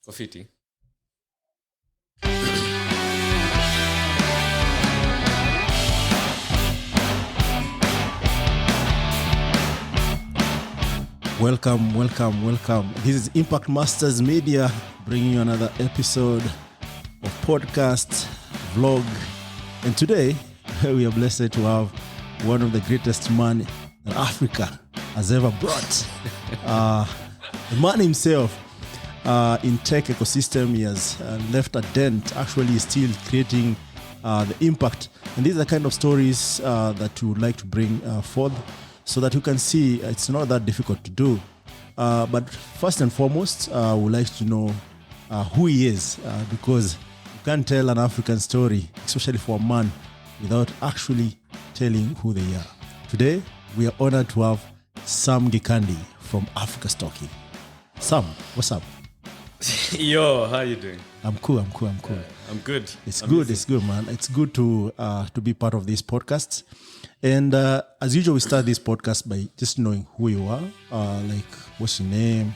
Kofiti. Welcome. This is Impact Masters Media bringing you another episode of podcast, vlog. And today we are blessed to have one of the greatest men that Africa has ever brought. The man himself in tech ecosystem, he has left a dent. Actually, he's still creating the impact. And these are the kind of stories that we would like to bring forth, so that you can see it's not that difficult to do. But first and foremost, we would like to know who he is, because you can't tell an African story, especially for a man, without actually telling who they are. Today, we are honored to have Sam Gikandi from Africa's Talking. Sam, what's up? Yo, how you doing? I'm cool. I'm good. It's good, man. It's good to be part of this podcast. And as usual, we start this podcast by just knowing who you are. Like, what's your name?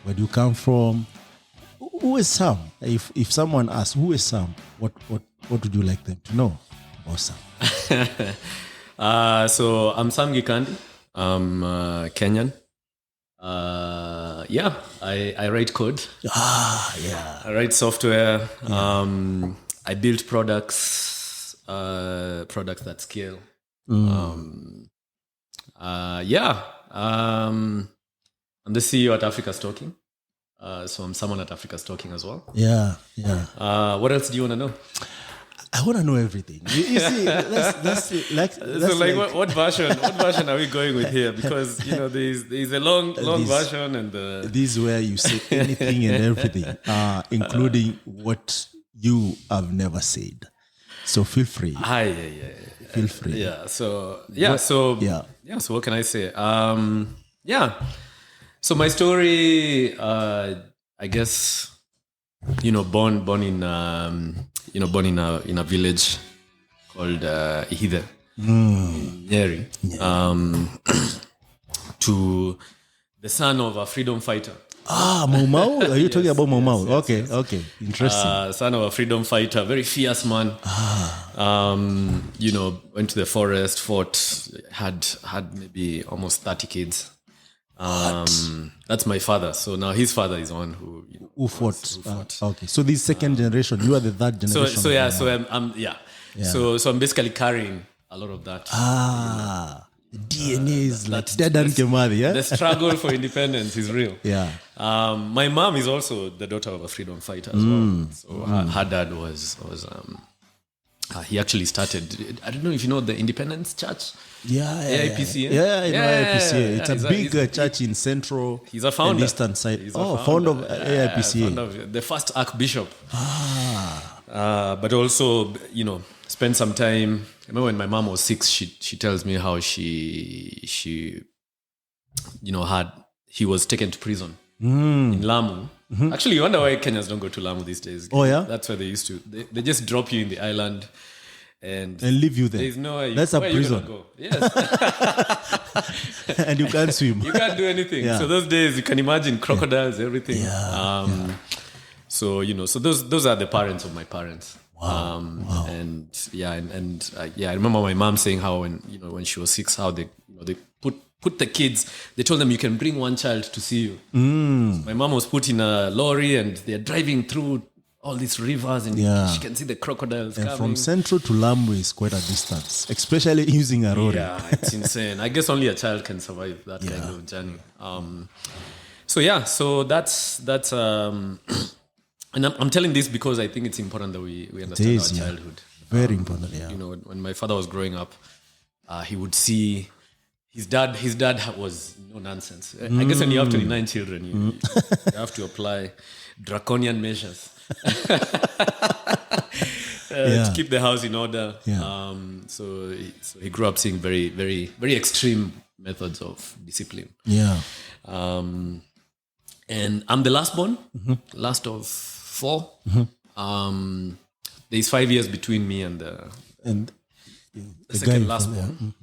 Where do you come from? Who is Sam? If someone asks, who is Sam? What would you like them to know about Sam? So I'm Sam Gikandi. I'm Kenyan. I write code. I write software. I build products that scale. I'm the CEO at Africa's Talking. So I'm someone at Africa's Talking as well. Yeah. What else do you want to know? I want to know everything. You see, what version are we going with here? Because there's a long version and this is where you say anything and everything, including what you have never said. So feel free. Feel free. So what can I say? So my story, I guess, born in a village called Ihide, in Nyeri, to the son of a freedom fighter. Mau Mau? Are you talking about Mau Mau? Okay. Interesting. Son of a freedom fighter, very fierce man. Went to the forest, fought, had maybe almost 30 kids. That's my father. So now his father is one who fought. Okay. So this second generation, you are the third generation. So I'm basically carrying a lot of that. DNA is like dead and Kemari, yeah? The struggle for independence is real. Yeah. My mom is also the daughter of a freedom fighter as well. So her dad was he actually started, I don't know if you know the Independence Church. AIPCA. AIPCA. It's a big church in Central. He's a founder. And Eastern side. Founder of AIPCA. The first Archbishop. But also, spent some time. I remember when my mom was 6, she tells me how she he was taken to prison in Lamu. Mm-hmm. Actually, you wonder why Kenyans don't go to Lamu these days. Oh, yeah? That's where they used to. They just drop you in the island and leave you there. There's no way. That's a prison. Go. Yes. And you can't swim. You can't do anything. Yeah. So those days, you can imagine crocodiles, everything. So, so those are the parents of my parents. Wow. And I remember my mom saying how when she was 6, how they put the kids, they told them you can bring one child to see you. So my mom was put in a lorry and they're driving through all these rivers and she can see the crocodiles and coming. From Central to Lamu is quite a distance, especially using a lorry. Yeah, it's insane. I guess only a child can survive that kind of journey. So that's and I'm telling this because I think it's important that we understand our childhood. Very important, yeah. When my father was growing up, he would see his dad was no nonsense. I guess when you have 29 children, you have to apply draconian measures to keep the house in order. Yeah. So he grew up seeing very, very, very extreme methods of discipline. Yeah. And I'm the last born, last of 4. There's 5 years between me and the second last born.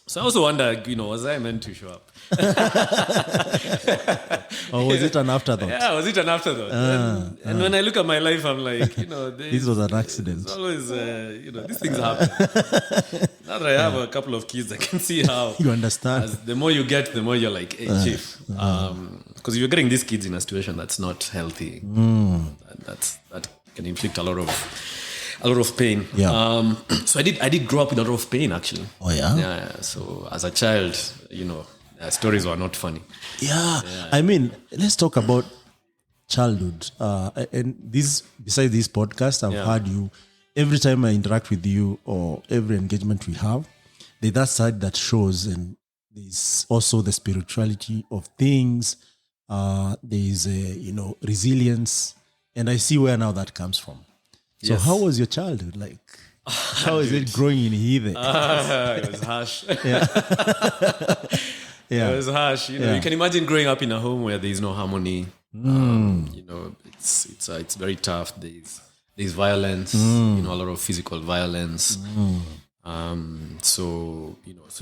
So I also wonder, was I meant to show up? Or was it an afterthought? Yeah, was it an afterthought? And when I look at my life, I'm like, This was an accident. It's always, these things happen. Now that I have a couple of kids, I can see how. You understand? The more you get, the more you're like, hey, chief. Because if you're getting these kids in a situation that's not healthy, that can inflict a lot of pain. Yeah. So I did grow up in a lot of pain, actually. Oh, yeah? Yeah. So as a child, stories were not funny. Yeah. I mean, let's talk about childhood. And besides this podcast, I've heard you, every time I interact with you or every engagement we have, there's that side that shows, and there's also the spirituality of things. There's resilience, and I see where now that comes from. So how was your childhood? Like, how is it growing in here? It was harsh. Yeah. It was harsh. You can imagine growing up in a home where there is no harmony. It's very tough. There's violence. A lot of physical violence. So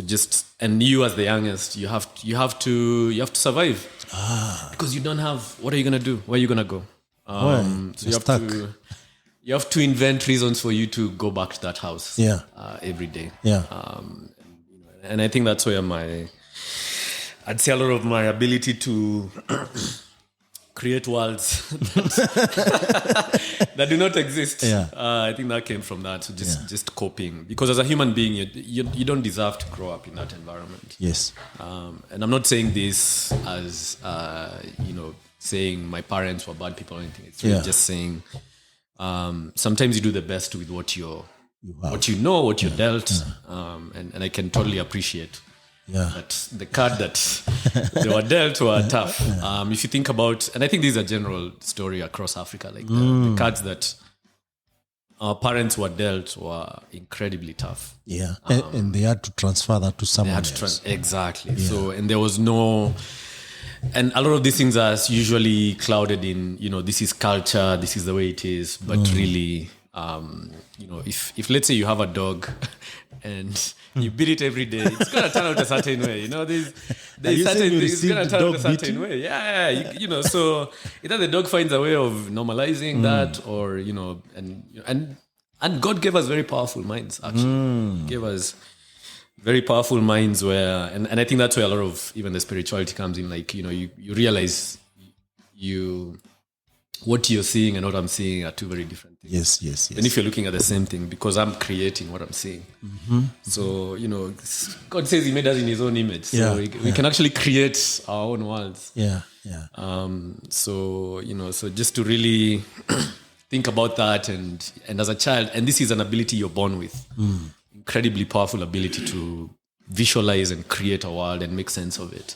just, and you as the youngest, you have to survive. Because you don't have. What are you gonna do? Where are you gonna go? So you have to invent reasons for you to go back to that house. Every day. And I think that's where I'd say a lot of my ability to create worlds that do not exist. I think that came from that. So just coping, because as a human being, you don't deserve to grow up in that environment. Yes. And I'm not saying this as saying my parents were bad people or anything. It's really just saying sometimes you do the best with what you're dealt, and I can totally appreciate that the card that they were dealt were tough. If you think about, and I think this is a general story across Africa, like the cards that our parents were dealt were incredibly tough. And they had to transfer that to someone else. Exactly. So, and there was no. And a lot of these things are usually clouded in, this is culture, this is the way it is. But really, if let's say you have a dog and you beat it every day, it's going to turn out a certain way. There's certain things, it's going to turn out a certain way. So either the dog finds a way of normalizing that, or, and God gave us very powerful minds, actually. Gave us very powerful minds where, and I think that's where a lot of even the spirituality comes in. Like, you realize what you're seeing and what I'm seeing are two very different things. Yes. And if you're looking at the same thing, because I'm creating what I'm seeing. So, God says He made us in His own image. So we can actually create our own worlds. So just to really think about that, and as a child, and this is an ability you're born with. Incredibly powerful ability to visualize and create a world and make sense of it.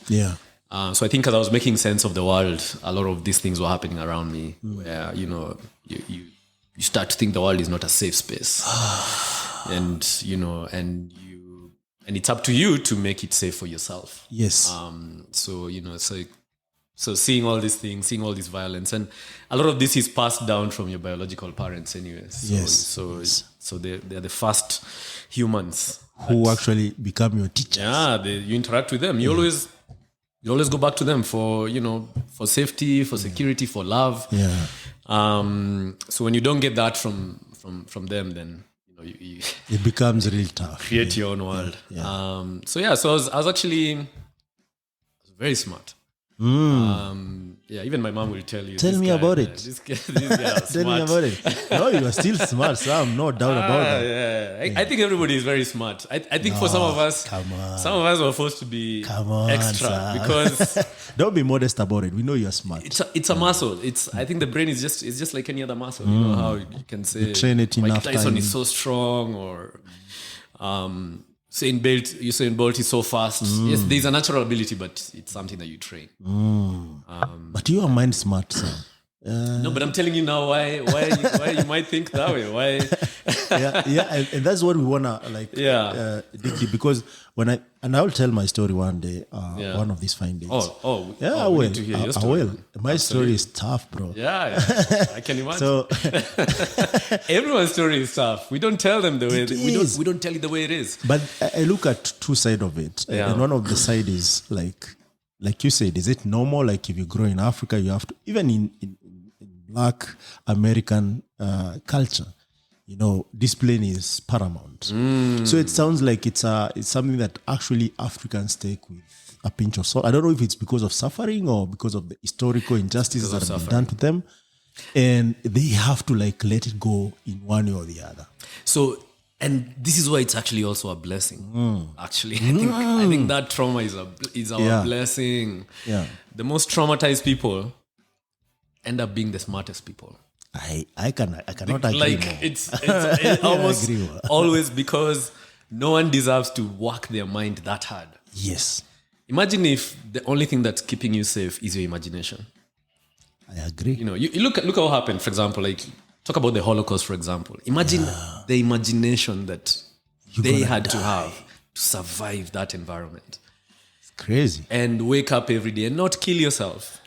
So I think as I was making sense of the world, a lot of these things were happening around me, where you start to think the world is not a safe space, and it's up to you to make it safe for yourself. So seeing all these things, seeing all this violence, and a lot of this is passed down from your biological parents, anyways. So they're the first humans who actually become your teachers. You interact with them. You always go back to them for safety, for security, for love. So when you don't get that from them, then it becomes really tough. Create your own world. So I was actually very smart. Even my mom will tell you. Tell me about it. This guy was Tell me about it. No, you are still smart, Sam. No doubt about that. I think everybody is very smart. I think for some of us, some of us were forced to be extra, Sam. Because don't be modest about it. We know you are smart. It's a muscle. I think the brain is just like any other muscle. You know how you can say you train it Mike enough Tyson time. is so strong, or Usain Bolt is so fast. Yes, there's a natural ability, but it's something that you train. But you are mind smart, Sam. No, but I'm telling you now why you might think that way. Why? And that's what we wanna dig deep, because I'll tell my story one day, one of these fine days. I we will. need to hear your I story. will. My story is tough, bro. Yeah, I can imagine. So Everyone's story is tough. We don't tell them the way we don't tell it the way it is. but I look at two sides of it, and one of the side is like you said, is it normal? Like if you grow in Africa, you have to, even in Black American culture, discipline is paramount. So it sounds like it's something that actually Africans take with a pinch of salt. I don't know if it's because of suffering or because of the historical injustices that have been done to them, and they have to let it go in one way or the other. So, and this is why it's actually also a blessing. Actually, I think that trauma is our blessing. Yeah. The most traumatized people end up being the smartest people. I cannot agree Like more. it's almost agree more. always because no one deserves to work their mind that hard. Yes, Imagine if the only thing that's keeping you safe is your imagination. I agree. You look at what happened. For example, like talk about the Holocaust. For example, imagine the imagination that they had to have to survive that environment It's crazy. and wake up every day and not kill yourself.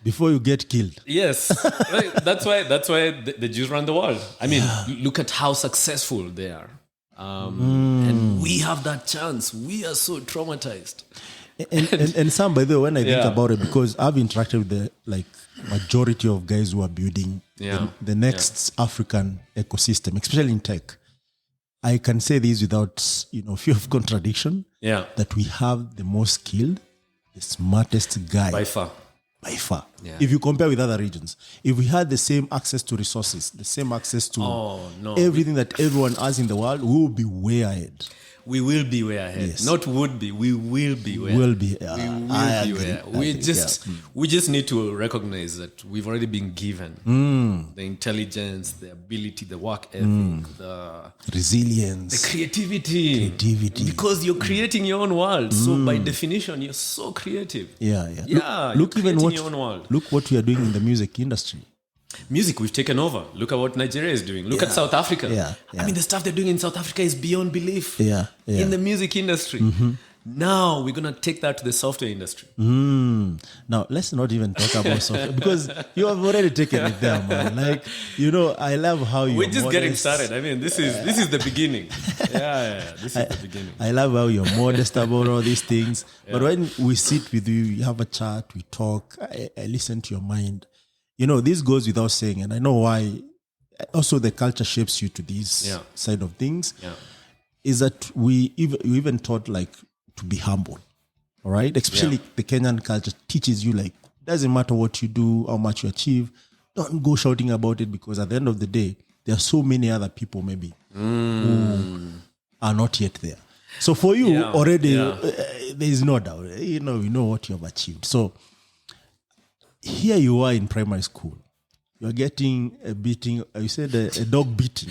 Before you get killed. Yes, right. That's why the Jews run the world. I mean, look at how successful they are, and we have that chance. We are so traumatized. And some, by the way, when I think Yeah. about it, because I've interacted with the majority of guys who are building the next African ecosystem, especially in tech, I can say this without fear of contradiction. Yeah, That we have the most skilled, the smartest guy by far. by far. Yeah. If you compare with other regions, if we had the same access to resources, the same access to everything that everyone has in the world, we will be way ahead. We will be way ahead. Yes. Not would be. We will be way Will ahead. be. We will I be agree. way ahead. I We agree, just need to recognize that we've already been given the intelligence, the ability, the work ethic, the Resilience. creativity. Because you're creating your own world. So by definition, you're so creative. Yeah. Yeah, Look you're even creating what your own world. look what we are doing in the music industry. Music, we've taken over. Look at what Nigeria is doing. Look at South Africa. Yeah. I mean, the stuff they're doing in South Africa is beyond belief. Yeah. In the music industry. Now we're going to take that to the software industry. Now let's not even talk about software, because you have already taken it there, man. I love how you. We're just getting started. I mean, this is the beginning. This is the beginning. I love how you're modest about all these things. But when we sit with you, you have a chat, we talk, I listen to your mind. This goes without saying, and I know why. Also, the culture shapes you to this side of things. Yeah. Is that we even taught to be humble, all right? Especially the Kenyan culture teaches you doesn't matter what you do, how much you achieve, don't go shouting about it, because at the end of the day, there are so many other people maybe who are not yet there. So for you already, there is no doubt. You know what you have achieved. So here you are in primary school. You're getting a beating. You said a dog beating.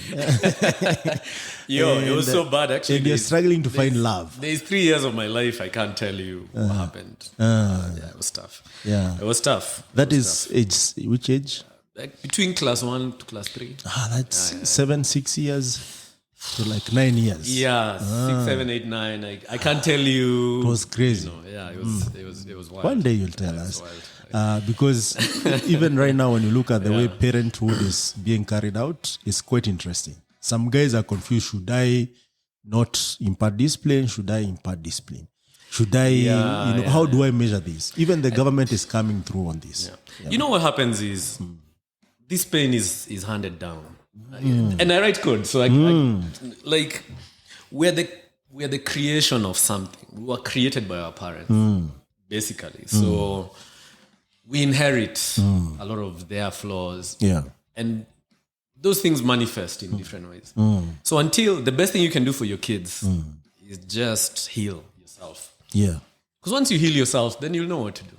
It was so bad actually. And you're struggling to find love. There's 3 years of my life I can't tell you what happened. It was tough. Yeah. It was tough. That is age. Which age? Like between class 1 to class 3. That's 6 years to 9 years. Yeah, 6, 7, 8, 9. I can't tell you. It was crazy. It was wild. One day you'll tell us. wild. Because even right now, when you look at the way parenthood is being carried out, it's quite interesting. Some guys are confused. Should I not impart discipline? Should I impart discipline? Should I, how do I measure this? Even the government is coming through on this. Yeah. You know what happens is this pain is handed down. And I write code. So we're the creation of something. We were created by our parents, basically. So we inherit a lot of their flaws. Yeah. And those things manifest in different ways. So the best thing you can do for your kids is just heal yourself. Yeah. Because once you heal yourself, then you'll know what to do.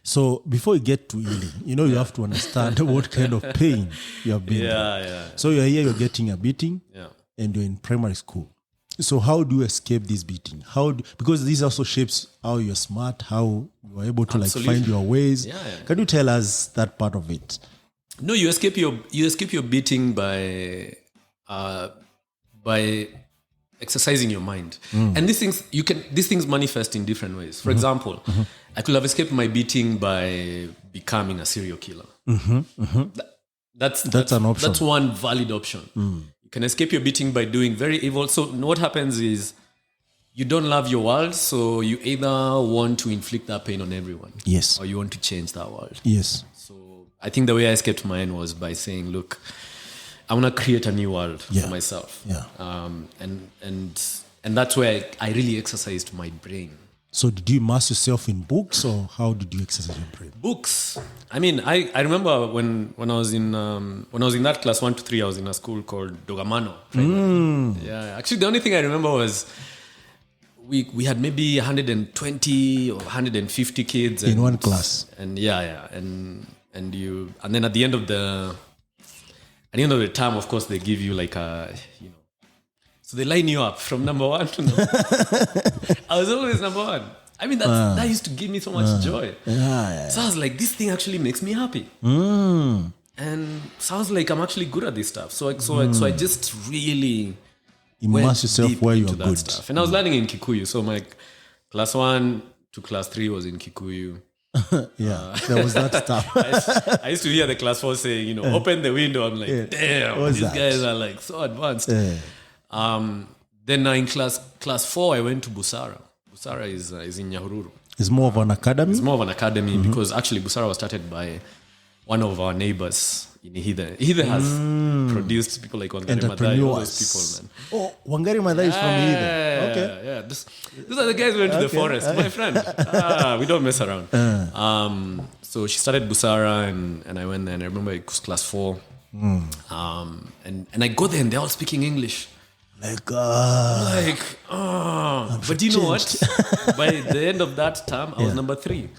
So before you get to healing, you have to understand what kind of pain you have been through. Yeah. So you're here, you're getting a beating, Yeah. and you're in primary school. So how do you escape this beating? Because this also shapes how you're smart, how you're able to Absolutely. find your ways. Yeah. Can you tell us that part of it? No, you escape your beating by exercising your mind. And these things manifest in different ways. For example, I could have escaped my beating by becoming a serial killer. That's an option. That's one valid option. You can escape your beating by doing very evil. So what happens is you don't love your world, so you either want to inflict that pain on everyone, Yes. or you want to change that world. Yes. So I think the way I escaped mine was by saying, look, I want to create a new world for myself. Yeah. And that's where I really exercised my brain. So did you immerse yourself in books, or how did you exercise your brain? Books. I mean, I remember when I was in that class 1 to 3, I was in a school called Dogamano. Yeah. Actually, the only thing I remember was we had maybe 120 or 150 kids In one class. And and then at the end of the term, of course, they give you like so they line you up from number 1 to number. I was always number 1. I mean, that used to give me so much joy. So I was like, this thing actually makes me happy. And so I was like, I'm actually good at this stuff. So I just really Immerse yourself deep where you're into that good. stuff. And I was learning in Kikuyu. So my class 1 to class 3 was in Kikuyu. There was that stuff. I used to hear the class 4 saying, open the window. I'm like, damn, What's these that? guys are like so advanced. Then in class 4, I went to Busara. Busara is in Nyahururu. It's more of an academy. It's more of an academy because actually Busara was started by one of our neighbors in Ihide. Ihide has produced people like Wangari Maathai, all those people, man. Oh, Wangari Maathai is from Ihide. Okay. Yeah. Those are the guys who went to the forest. My friend. We don't mess around. So she started Busara and I went there and I remember it was class 4. And I go there and they're all speaking English. But do you know what? By the end of that term, I was number 3.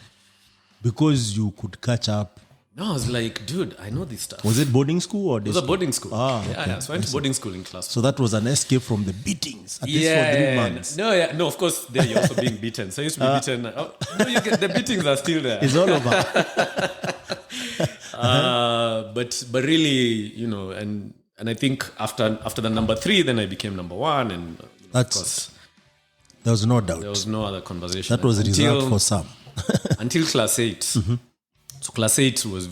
Because you could catch up. No, I was like, dude, I know this stuff. Was it boarding school or day It was a school? boarding school. Okay. Yeah. So I went to boarding school in class 4. So that was an escape from the beatings, at least for 3 months. No, of course, there you're also being beaten. So I used to be beaten. Oh, no, the beatings are still there. It's all over. But really, and I think after the number 3, then I became number 1, and of course, There was no doubt. there was no other conversation. That was reserved for some. Until class 8. So class 8 was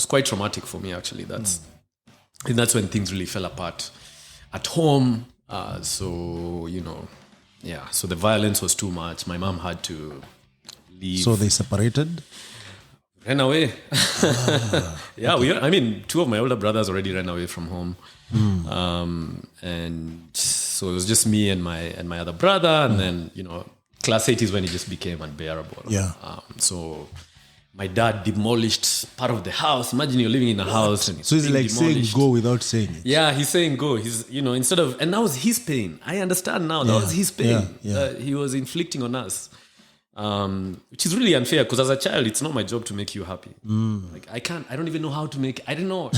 quite traumatic for me, actually. That's when things really fell apart at home. So the violence was too much. My mom had to leave. So they separated. Ran away. Two of my older brothers already ran away from home. And so it was just me and my other brother. And then, class 8 is when it just became unbearable. Yeah. So my dad demolished part of the house. Imagine you're living in a house. And So it's being like demolished. saying go without saying it. Yeah, he's saying go. He's, instead of, and that was his pain. I understand now. That was his pain. He was inflicting on us. Which is really unfair because as a child, it's not my job to make you happy. Like I don't even know how to make, I don't know.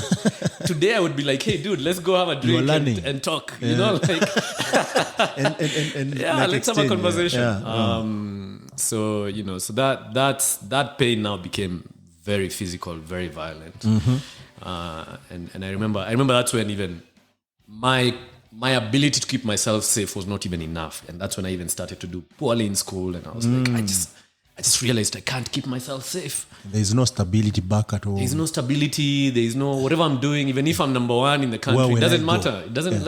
Today I would be like, hey dude, let's go have a drink and talk, and let's have a conversation. So that pain now became very physical, very violent. And I remember that's when even my ability to keep myself safe was not even enough. And that's when I even started to do poorly in school. And I was like, I just realized I can't keep myself safe. There's no stability back at all. There's no stability. There's no, whatever I'm doing, even if I'm number 1 in the country, Where it will doesn't I go? matter. It doesn't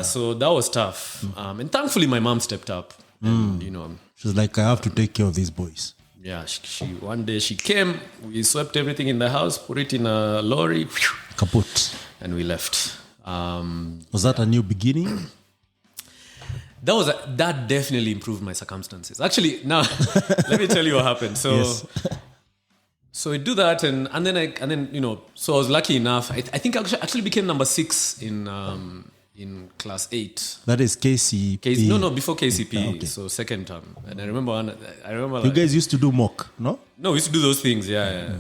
so that was tough. And thankfully my mom stepped up. And, She's like, I have to take care of these boys. yeah, she one day she came, we swept everything in the house, put it in a lorry, Kaput. and we left. Was that a new beginning? That definitely improved my circumstances. Actually, now let me tell you what happened. So, Yes. so I do that, and then so I was lucky enough. I think I actually became number 6 in in class 8. That is KCP. No, before KCP. Okay. So second term. And I remember You guys used to do mock, no? No, we used to do those things, yeah.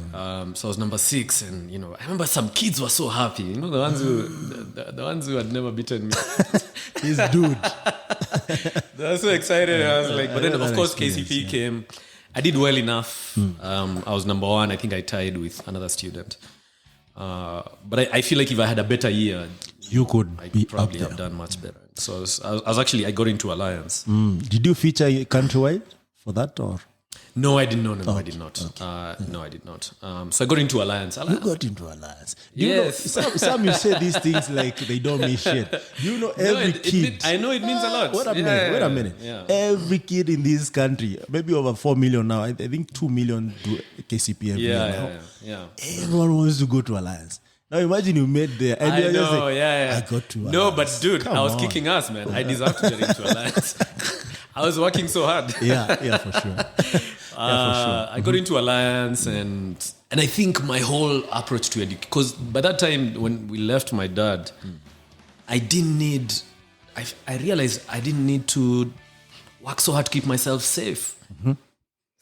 So I was number 6, and I remember some kids were so happy. The ones who, the ones who had never beaten me. This dude. They were so excited. I was like, but then of course KCP came. I did well enough. I was number 1. I think I tied with another student. But I feel like if I had a better year, you could I'd probably have done much better. So I got into Alliance. Did you feature countrywide for that or? No, I didn't. No, I did not. Okay. No, I did not. So I got into Alliance. You got into Alliance. Yes. Some you say these things like they don't mean shit. You know every kid. I know it means a lot. Wait a minute. Yeah. Every kid in this country, maybe over 4 million now. I think 2 million do KCP every year now. Yeah. Everyone wants to go to Alliance. Now imagine you made there and you're just like, I got to Alliance. No, but dude, Come I was on. kicking ass, man. I deserve to get into Alliance. I was working so hard. Yeah, for sure. I got into Alliance, and I think my whole approach to education, because by that time when we left my dad, I realized I didn't need to work so hard to keep myself safe.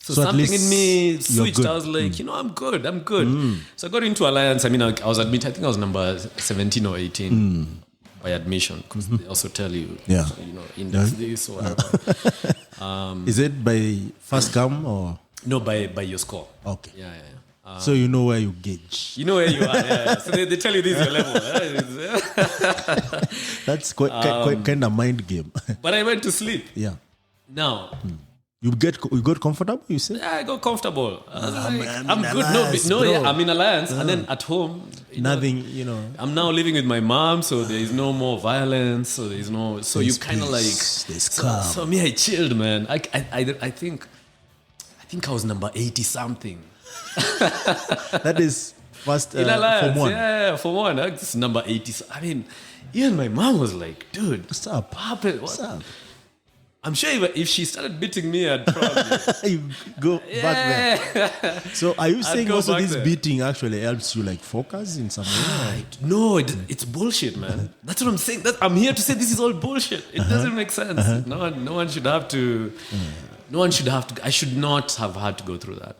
So at something least in me you're switched. good. I was like, I'm good. So I got into Alliance. I mean, I was admitted, I think I was number 17 or 18 by admission, because they also tell you, index this or whatever. Is it by first come or? No, by your score. Okay. Yeah. So you know where you gauge. You know where you are. Yeah. So they tell you this is your level. That's quite kind of mind game. But I went to sleep. Yeah. Now. You got comfortable, you say? Yeah, I got comfortable. I was like, I'm in good. Alliance, No, bro. yeah, I'm in Alliance. And then at home, Nothing, I'm now living with my mom, so there is no more violence. So there is no. So you kind of like. So me, I chilled, man. I think I was number 80 something. That is first In Alliance, Form 1. yeah, Form 1. That's number 80. I mean, even my mom was like, dude, What's up? What's up? I'm sure if she started beating me, I'd probably You go back there. So are you saying go also back this there. beating actually helps you like focus in some way? No, it's bullshit, man. That's what I'm saying. I'm here to say this is all bullshit. It doesn't make sense. No one should have to. No one should have to. I should not have had to go through that.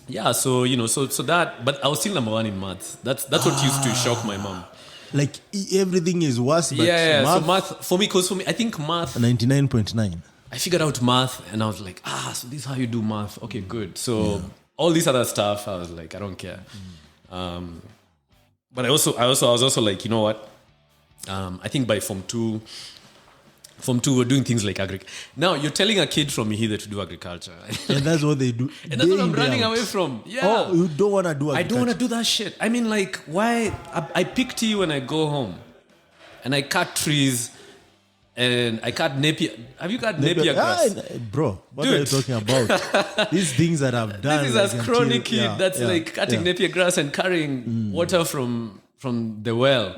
Yeah. So so that. But I was still number 1 in maths. That's what used to shock my mom. Like everything is worse, but So math for me, I think math. 99.9. I figured out math, and I was like, so this is how you do math. Okay, good. So all this other stuff, I was like, I don't care. But I was also like, you know what? I think by Form 2, we're doing things like agriculture. Now you're telling a kid from Mihide to do agriculture, And that's what they do. and that's what I'm running away from. Yeah. Oh, you don't want to do I don't want agriculture. to do that shit. I mean, like, why? I pick tea when I go home, and I cut trees, and I cut Napier. Have you cut Napier grass? Bro, what Dude. are you talking about? These things that I've done. This is like, a chronic until- kid that's like cutting Napier grass and carrying water from the well.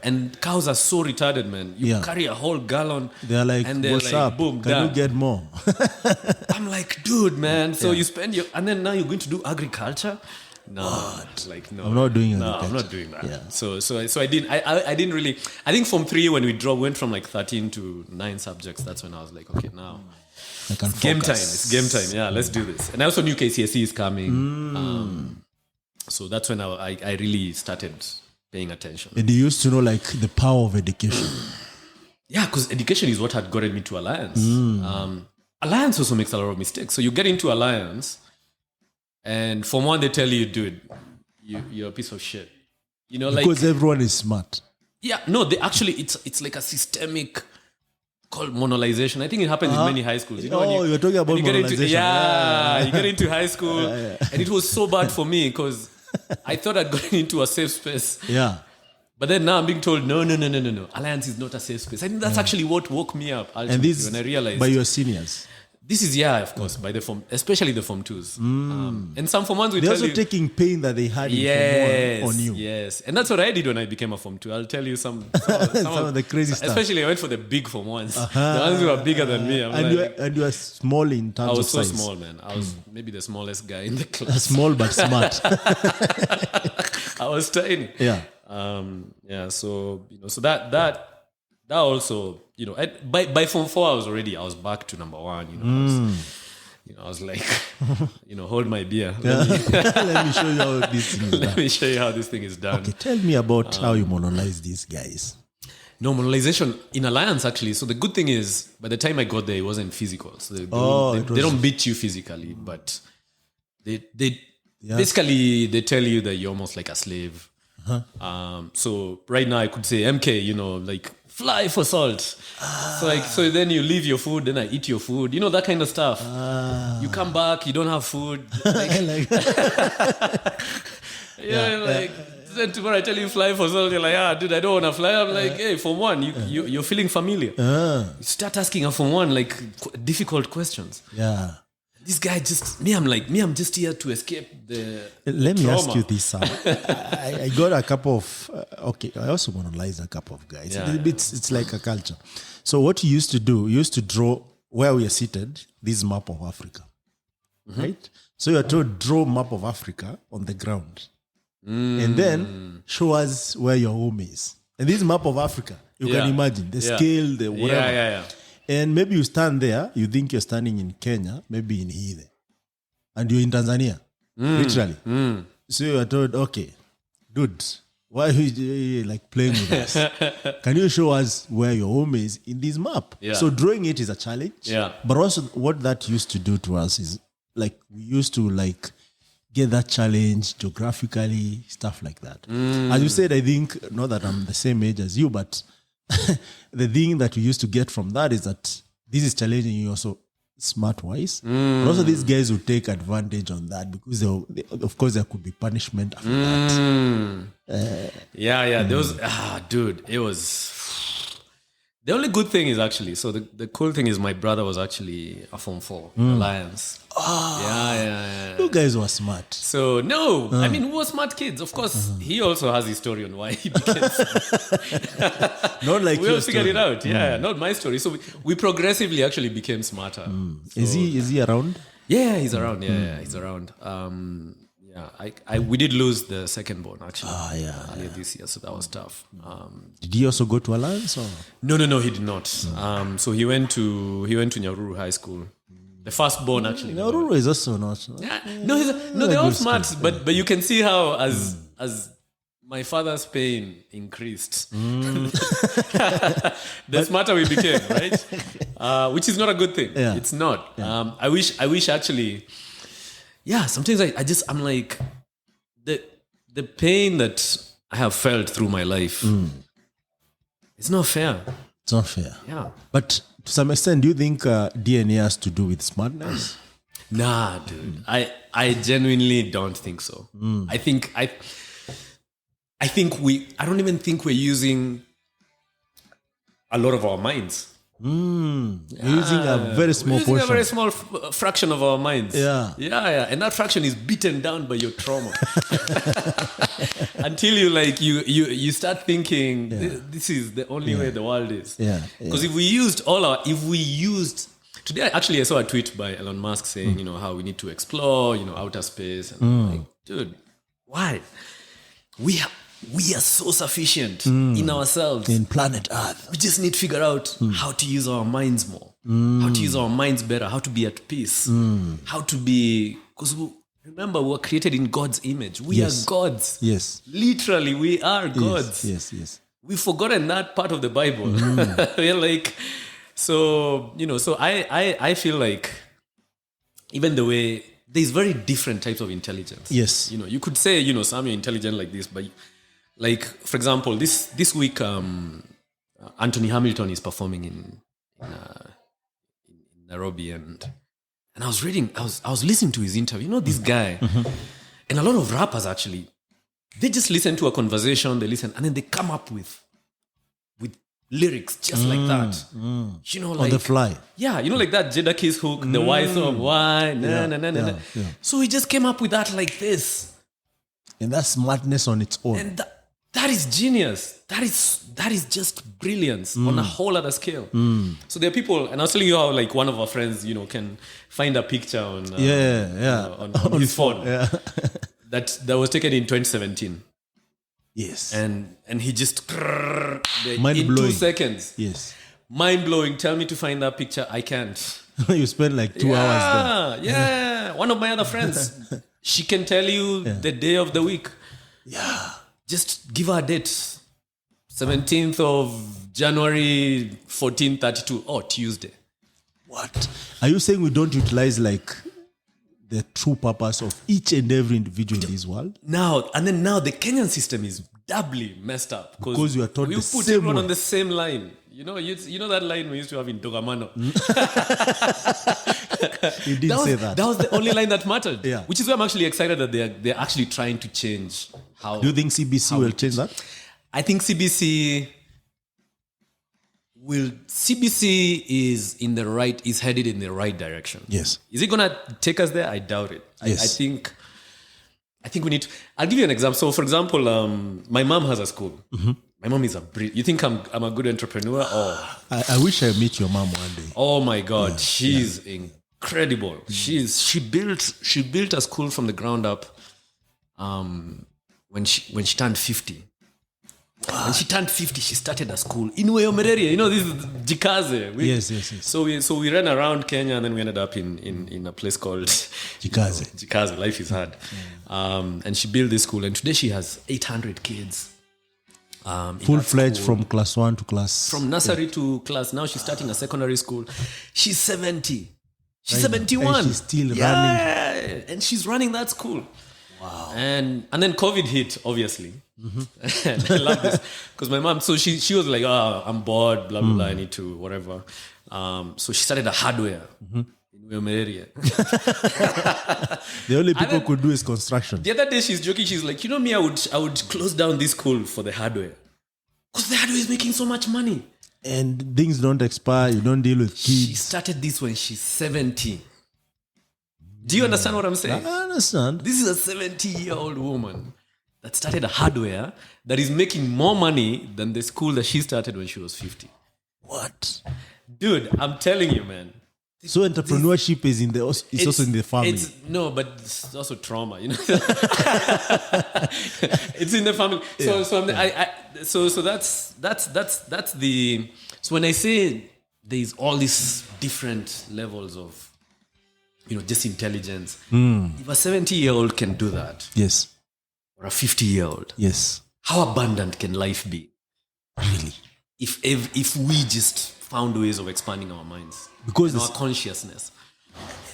And cows are so retarded, man. You carry a whole gallon. They're like, and they're what's like, up? Boom, Can done. you get more? I'm like, dude, man. So you spend and then now you're going to do agriculture? No, like no. I'm not doing No, agriculture. I'm not doing that. Yeah. So I didn't really. I think Form 3 when we went from like 13 to 9 subjects. That's when I was like, okay, now I can game time. focus. It's game time. Yeah, let's do this. And I also knew KCSE is coming. So that's when I really started paying attention. And you used to know like the power of education. Yeah, because education is what had gotten me to Alliance. Alliance also makes a lot of mistakes. So you get into Alliance, and Form 1 they tell you, dude, you're a piece of shit. Because everyone is smart. Yeah, no, they actually it's like a systemic called monolization. I think it happens in many high schools. You're talking about you get into, monolization. you get into high school, and it was so bad for me because I thought I'd gotten into a safe space. Yeah. But then now I'm being told, no. Alliance is not a safe space. I think that's actually what woke me up ultimately, And this when I realized. by your seniors. This is, of course, by the especially the Form 2s. And some Form 1s will They're tell also you. taking pain that they had in Form 1 on you. Yes. And that's what I did when I became a Form 2. I'll tell you some Some of the crazy stuff. Especially I went for the big Form 1s. The ones who are bigger than me. And you are small in terms I of was so size. small, man. I was maybe the smallest guy in the class. Small but smart. I was tiny. Yeah. Yeah. So so that also by Form 4 I was back to number one. I was like, hold my beer. Let me show you how this thing is Let done. me show you how this thing is done. Okay, tell me about how you monolize these guys. Normalization in Alliance, actually. So the good thing is, by the time I got there, it wasn't physical. So they don't beat you physically, but they basically they tell you that you're almost like a slave. So right now I could say MK, like fly for salt. So then you leave your food, then I eat your food. That kind of stuff. You come back, you don't have food. Like, then tomorrow I tell you fly for salt, you're like, dude, I don't want to fly. I'm like, hey, Form 1, you're feeling familiar. You start asking a Form 1 like difficult questions. Yeah. This guy I'm just here to escape the Let me trauma. ask you this, Sam. I got a couple of, I also monolize a couple of guys. Yeah. It's like a culture. So what you used to do, you used to draw where we are seated, this map of Africa, right? So you're told, draw map of Africa on the ground. And then show us where your home is. And this map of Africa, you can imagine the scale, the whatever. Yeah. And maybe you stand there, you think you're standing in Kenya, maybe in Hide. And you're in Tanzania, literally. So you're told, okay, dude, why are you like playing with us? Can you show us where your home is in this map? Yeah. So drawing it is a challenge. Yeah. But also what that used to do to us is like we used to like get that challenge geographically, stuff like that. As you said, I think, not that I'm the same age as you, but the thing that we used to get from that is that this is challenging you also smart-wise. But also these guys will take advantage on that because, of course, there could be punishment after that. There was, dude, it was... The only good thing is actually, so the cool thing is my brother was actually a Form 4 Alliance. Yeah. You guys were smart. So, no, I mean, we were smart kids. Of course, he also has his story on why he became smart. Not like we your all figured story. it out. Yeah, not my story. So we progressively actually became smarter. So, Is he around? Yeah, he's around. Yeah, he's around. We did lose the second born actually earlier this year, so that was tough. Did he also go to Alliance? Or? No, he did not. So he went to Nyahururu High School. The first born actually. Nauru is also not. They're all smart, but you can see how as my father's pain increased, the smarter we became, right? Which is not a good thing. Yeah. It's not. Yeah. I wish actually. Yeah, sometimes I'm like, the pain that I have felt through my life, it's not fair. It's not fair. Yeah. But to some extent, do you think DNA has to do with smartness? Nah, dude. I genuinely don't think so. I don't even think we're using a lot of our minds. You're using a very small We're using portion. a very small fraction of our minds. Yeah. And that fraction is beaten down by your trauma until you start thinking this is the only way the world is. Because if we used today, actually I saw a tweet by Elon Musk saying how we need to explore outer space, and I'm like, dude, why? We are so sufficient in ourselves. In planet Earth. We just need to figure out how to use our minds more, how to use our minds better, how to be at peace, how to be... Because remember, we were created in God's image. We are gods. Yes. Literally, we are gods. Yes. We've forgotten that part of the Bible. We're like... So I feel like even the way... There's very different types of intelligence. Yes. You could say, Sam, you're intelligent like this, but... Like, for example, this week, Anthony Hamilton is performing in Nairobi, and I was listening to his interview. This guy, and a lot of rappers actually, they just listen to a conversation, they listen, and then they come up with lyrics just like that. Like, on the fly. Yeah, like that Jada Kiss hook, the why song, why, na. So he just came up with that like this. And that's smartness on its own. And that is genius. That is just brilliance on a whole other scale. So there are people, and I was telling you how like one of our friends, can find a picture on on his phone that was taken in 2017. Yes. and he just in Mind-blowing. 2 seconds. Yes. Mind blowing. Tell me to find that picture. I can't. You spend like 2 hours there. Yeah. One of my other friends, she can tell you the day of the week. Yeah. Just give her a date. 17th of January 1432. Oh, Tuesday. What? Are you saying we don't utilize like the true purpose of each and every individual in this world? Now the Kenyan system is doubly messed up Because you are taught we the put same everyone way. on the same line. You know that line we used to have in Dogamano. You didn't say that. That was the only line that mattered. Yeah. Which is why I'm actually excited that they're actually trying to change how. Do you think CBC will change that? I think CBC is headed in the right direction. Yes. Is it gonna take us there? I doubt it. Yes. I think we need to. I'll give you an example. So, for example, my mom has a school. Mm-hmm. My mom is you think I'm a good entrepreneur? Oh, I wish I meet your mom one day. oh my God, she's incredible. She built a school from the ground up. When she turned 50. When she turned 50, she started a school in Weyomereria. You know, this is Jikaze. Yes. So we ran around Kenya, and then we ended up in a place called Jikaze. Jikaze. Life is hard. And she built this school, and today she has 800 kids. Full-fledged from class 1 to class... From nursery to class. Now she's starting a secondary school. She's 70. She's Right. 71. And she's still running. And she's running that school. Wow. And then COVID hit, obviously. And I love this. Because my mom, so she was like, I'm bored, blah, blah, blah, I need to, whatever. So she started a hardware in Weyomereria. The only people could do is construction. The other day she's joking, she's like, me, I would close down this school for the hardware. Because the hardware is making so much money. And things don't expire. You don't deal with kids. She started this when she's 70. Do you understand what I'm saying? I understand. This is a 70-year-old woman that started a hardware that is making more money than the school that she started when she was 50. What? Dude, I'm telling you, man. So entrepreneurship is also in the family. No, but it's also trauma, you know. It's in the family. So that's the. So when I say there's all these different levels of, just intelligence. If a 70-year-old can do that, Yes. or a 50-year-old, Yes. how abundant can life be? Really. If we just found ways of expanding our minds, Because and our consciousness.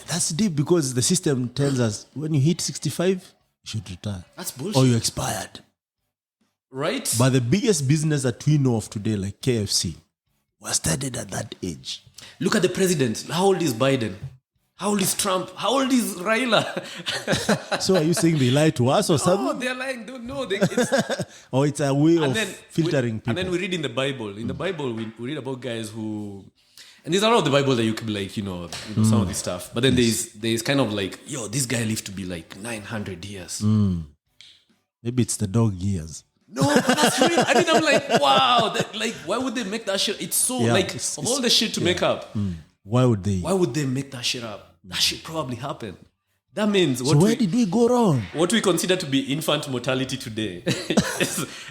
that's deep, because the system tells us when you hit 65, you should retire. That's bullshit. Or you expired. Right? But the biggest business that we know of today, like KFC, was started at that age. Look at the president. How old is Biden? How old is Trump? How old is Raila? So are you saying they lie to us or Oh, something? they're lying. No, Or it's a way of and then filtering people? And then we read in the Bible. In the Bible, we read about guys who, and there's a lot of the Bible that you could be like, some of this stuff. But then there's kind of like, this guy lived to be like 900 years. Maybe it's the dog years. No, but that's real. I mean, I'm like, wow. Why would they make that shit? It's so it's- of all the shit to make up. Why would they? Why would they make that shit up? That shit probably happened. That means So where did we go wrong? what we consider to be infant mortality today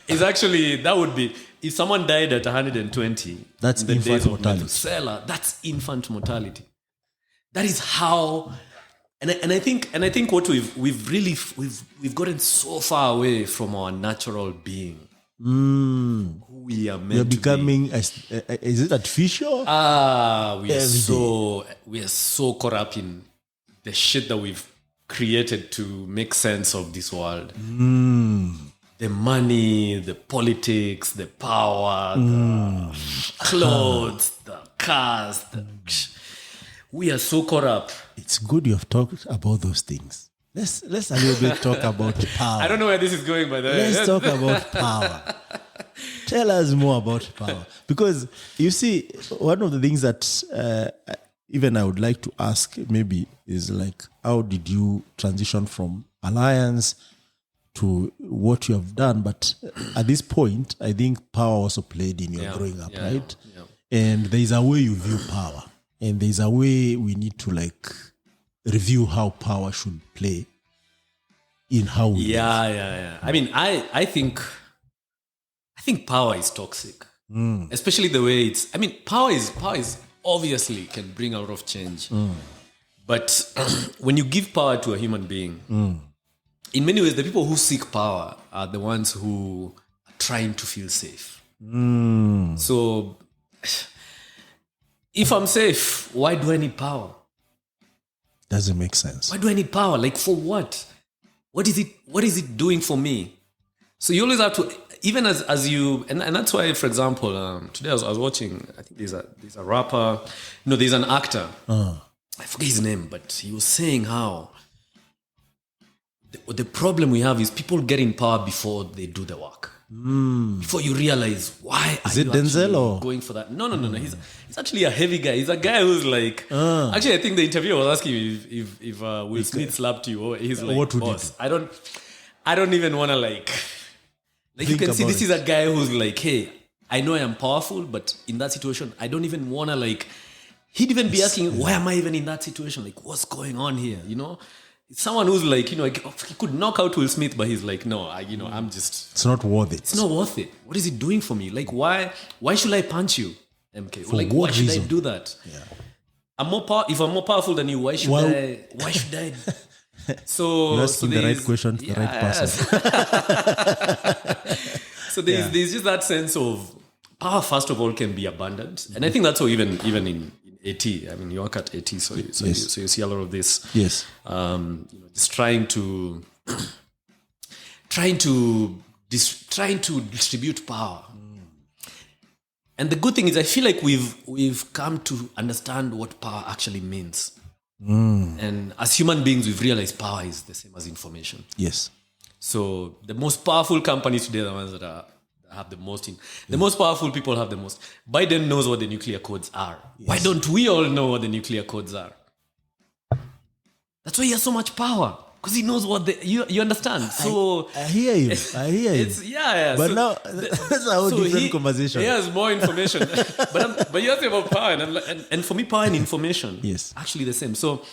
is actually, that would be, if someone died at 120, That's in the infant days of mortality. Methuselah, that's infant mortality. That is how, and I think what we've gotten so far away from our natural being, who we are meant You're to be. becoming, is it artificial? We are so caught up in the shit that we've created to make sense of this world. The money, the politics, the power, the clothes, the cars. We are so caught up. It's good you have talked about those things. Let's a little bit talk about power. I don't know where this is going, by the way. Let's talk about power. Tell us more about power. Because you see, one of the things that even I would like to ask maybe is like, how did you transition from Alliance to what you have done? But at this point, I think power also played in your growing up, right? Yeah. And there is a way you view power. And there is a way we need to like review how power should play in how we live. Yeah. I mean, I think I think power is toxic, especially the way it's. I mean, power is obviously can bring a lot of change, but when you give power to a human being, in many ways, the people who seek power are the ones who are trying to feel safe. So, if I'm safe, why do I need power? Doesn't make sense. Why do I need power? Like, for what? What is it doing for me? So you always have to, even as you, and that's why, for example, today I was watching, I think there's a rapper, no, there's an actor. I forget his name, but he was saying how the problem we have is people get in power before they do the work. Before you realize why Is are it you Denzel actually or? going for that? No. He's actually a heavy guy. He's a guy who's like. Actually, I think the interviewer was asking if Will Smith slapped you, or he's like, what would you boss, I don't even want to like you Think can see about this is a guy who's like, hey, I know I am powerful, but in that situation, I don't even want to like. He'd even be asking, why am I even in that situation? Like, what's going on here? You know. It's someone who's like, he could knock out Will Smith, but he's like, no, I'm just. It's not worth it. It's not worth it. What is it doing for me? Like, why should I punch you, MK? For like, what why should reason? I do that? Yeah. If I'm more powerful than you, why should I? So You're asking the right question to the right person. So there's just that sense of power. First of all, can be abundant, and I think that's what even in AT. I mean, you work at AT, so you see a lot of this. Yes. Just trying to distribute power. And the good thing is, I feel like we've come to understand what power actually means. And as human beings, we've realized power is the same as information. Yes. So the most powerful companies today are the ones that have the most. The most powerful people have the most. Biden knows what the nuclear codes are. Yes. Why don't we all know what the nuclear codes are? That's why he has so much power. Because he knows what you understand. So I hear you. Yeah. But so, now that's a whole different conversation. He has more information. but you asked about power, and for me, power and information, yes, actually the same. So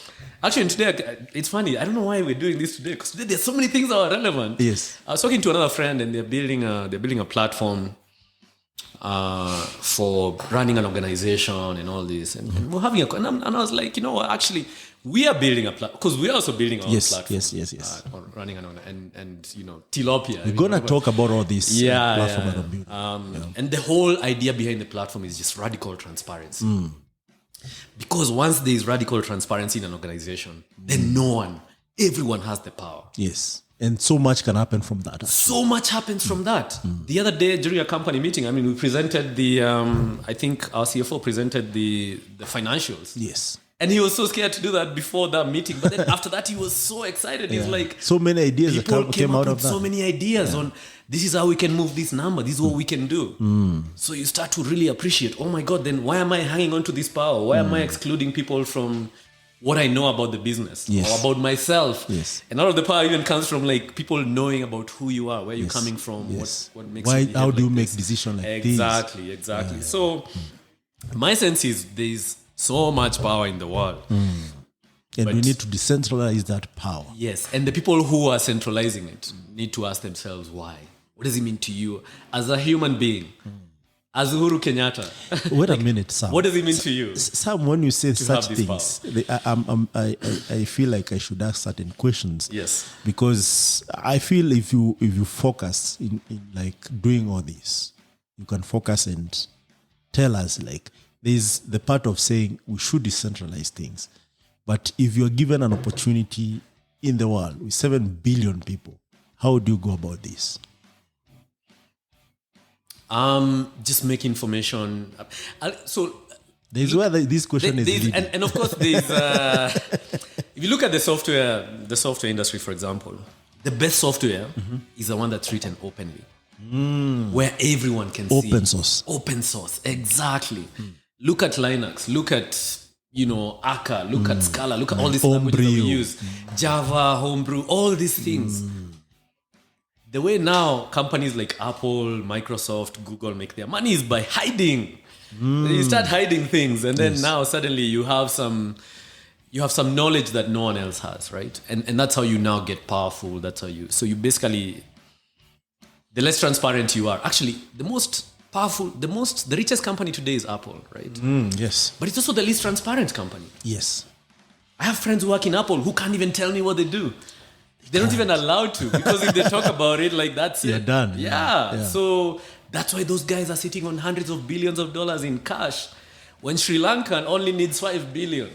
actually today, it's funny. I don't know why we're doing this today, because today there's so many things that are relevant. Yes. I was talking to another friend, and they're building a platform for running an organization and all this, and we're having and I was like, you know what, actually. We are building a platform because we are also building our own platform. Yes. Running and Tilapia. We're gonna talk about all this platform that I'm building. And the whole idea behind the platform is just radical transparency. Because once there is radical transparency in an organization, then everyone has the power. Yes. And so much can happen from that. Actually. So much happens from that. The other day during a company meeting, I mean, we presented I think our CFO presented the financials. Yes. And he was so scared to do that before that meeting. But then after that, he was so excited. He's like... So many ideas that came out of that. So many ideas on this is how we can move this number. This is what we can do. So you start to really appreciate, oh my God, then why am I hanging on to this power? Why am I excluding people from what I know about the business or about myself? Yes. And all of the power even comes from like people knowing about who you are, where you're coming from, what makes you... How do you make decisions like this? Exactly. Yeah. So my sense is there's so much power in the world. And we need to decentralize that power. Yes. And the people who are centralizing it need to ask themselves why. What does it mean to you as a human being? As Uhuru Kenyatta? Wait a minute, Sam. What does it mean to you? Sam, when you say such things, I feel like I should ask certain questions. Yes. Because I feel if you focus in like doing all this, you can focus and tell us like, there's the part of saying we should decentralize things. But if you're given an opportunity in the world with 7 billion people, how do you go about this? Just make information. So there's where this question is leading. And of course, there's if you look at the software industry, for example, the best software is the one that's written openly, where everyone can see. Open source, exactly. Look at Linux, look at, Akka, look at Scala, look at all these languages that we use. Java, Homebrew, all these things. The way now companies like Apple, Microsoft, Google make their money is by hiding. You start hiding things, and then now suddenly you have some knowledge that no one else has, right? And that's how you now get powerful. That's how so you basically the less transparent you are. Actually, the most powerful, the richest company today is Apple, right? Yes. But it's also the least transparent company. Yes. I have friends who work in Apple who can't even tell me what they do. They're not even allowed to, because if they talk about it, like, that's You're it. done. Yeah. So that's why those guys are sitting on hundreds of billions of dollars in cash, when Sri Lankan only needs 5 billion.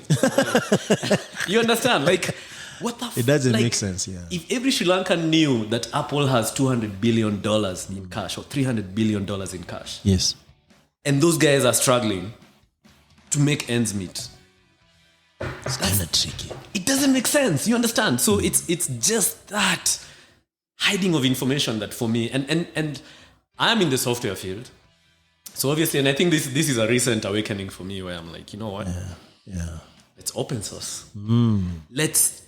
You understand? Like, what the? It doesn't like, make sense. Yeah. If every Sri Lankan knew that Apple has $200 billion in cash or $300 billion in cash, Yes. and those guys are struggling to make ends meet, It's kind of tricky. it doesn't make sense. You understand? So it's just that hiding of information that, for me, and I'm in the software field, so obviously, and I think this is a recent awakening for me, where I'm like, you know what? Yeah. It's open source. Let's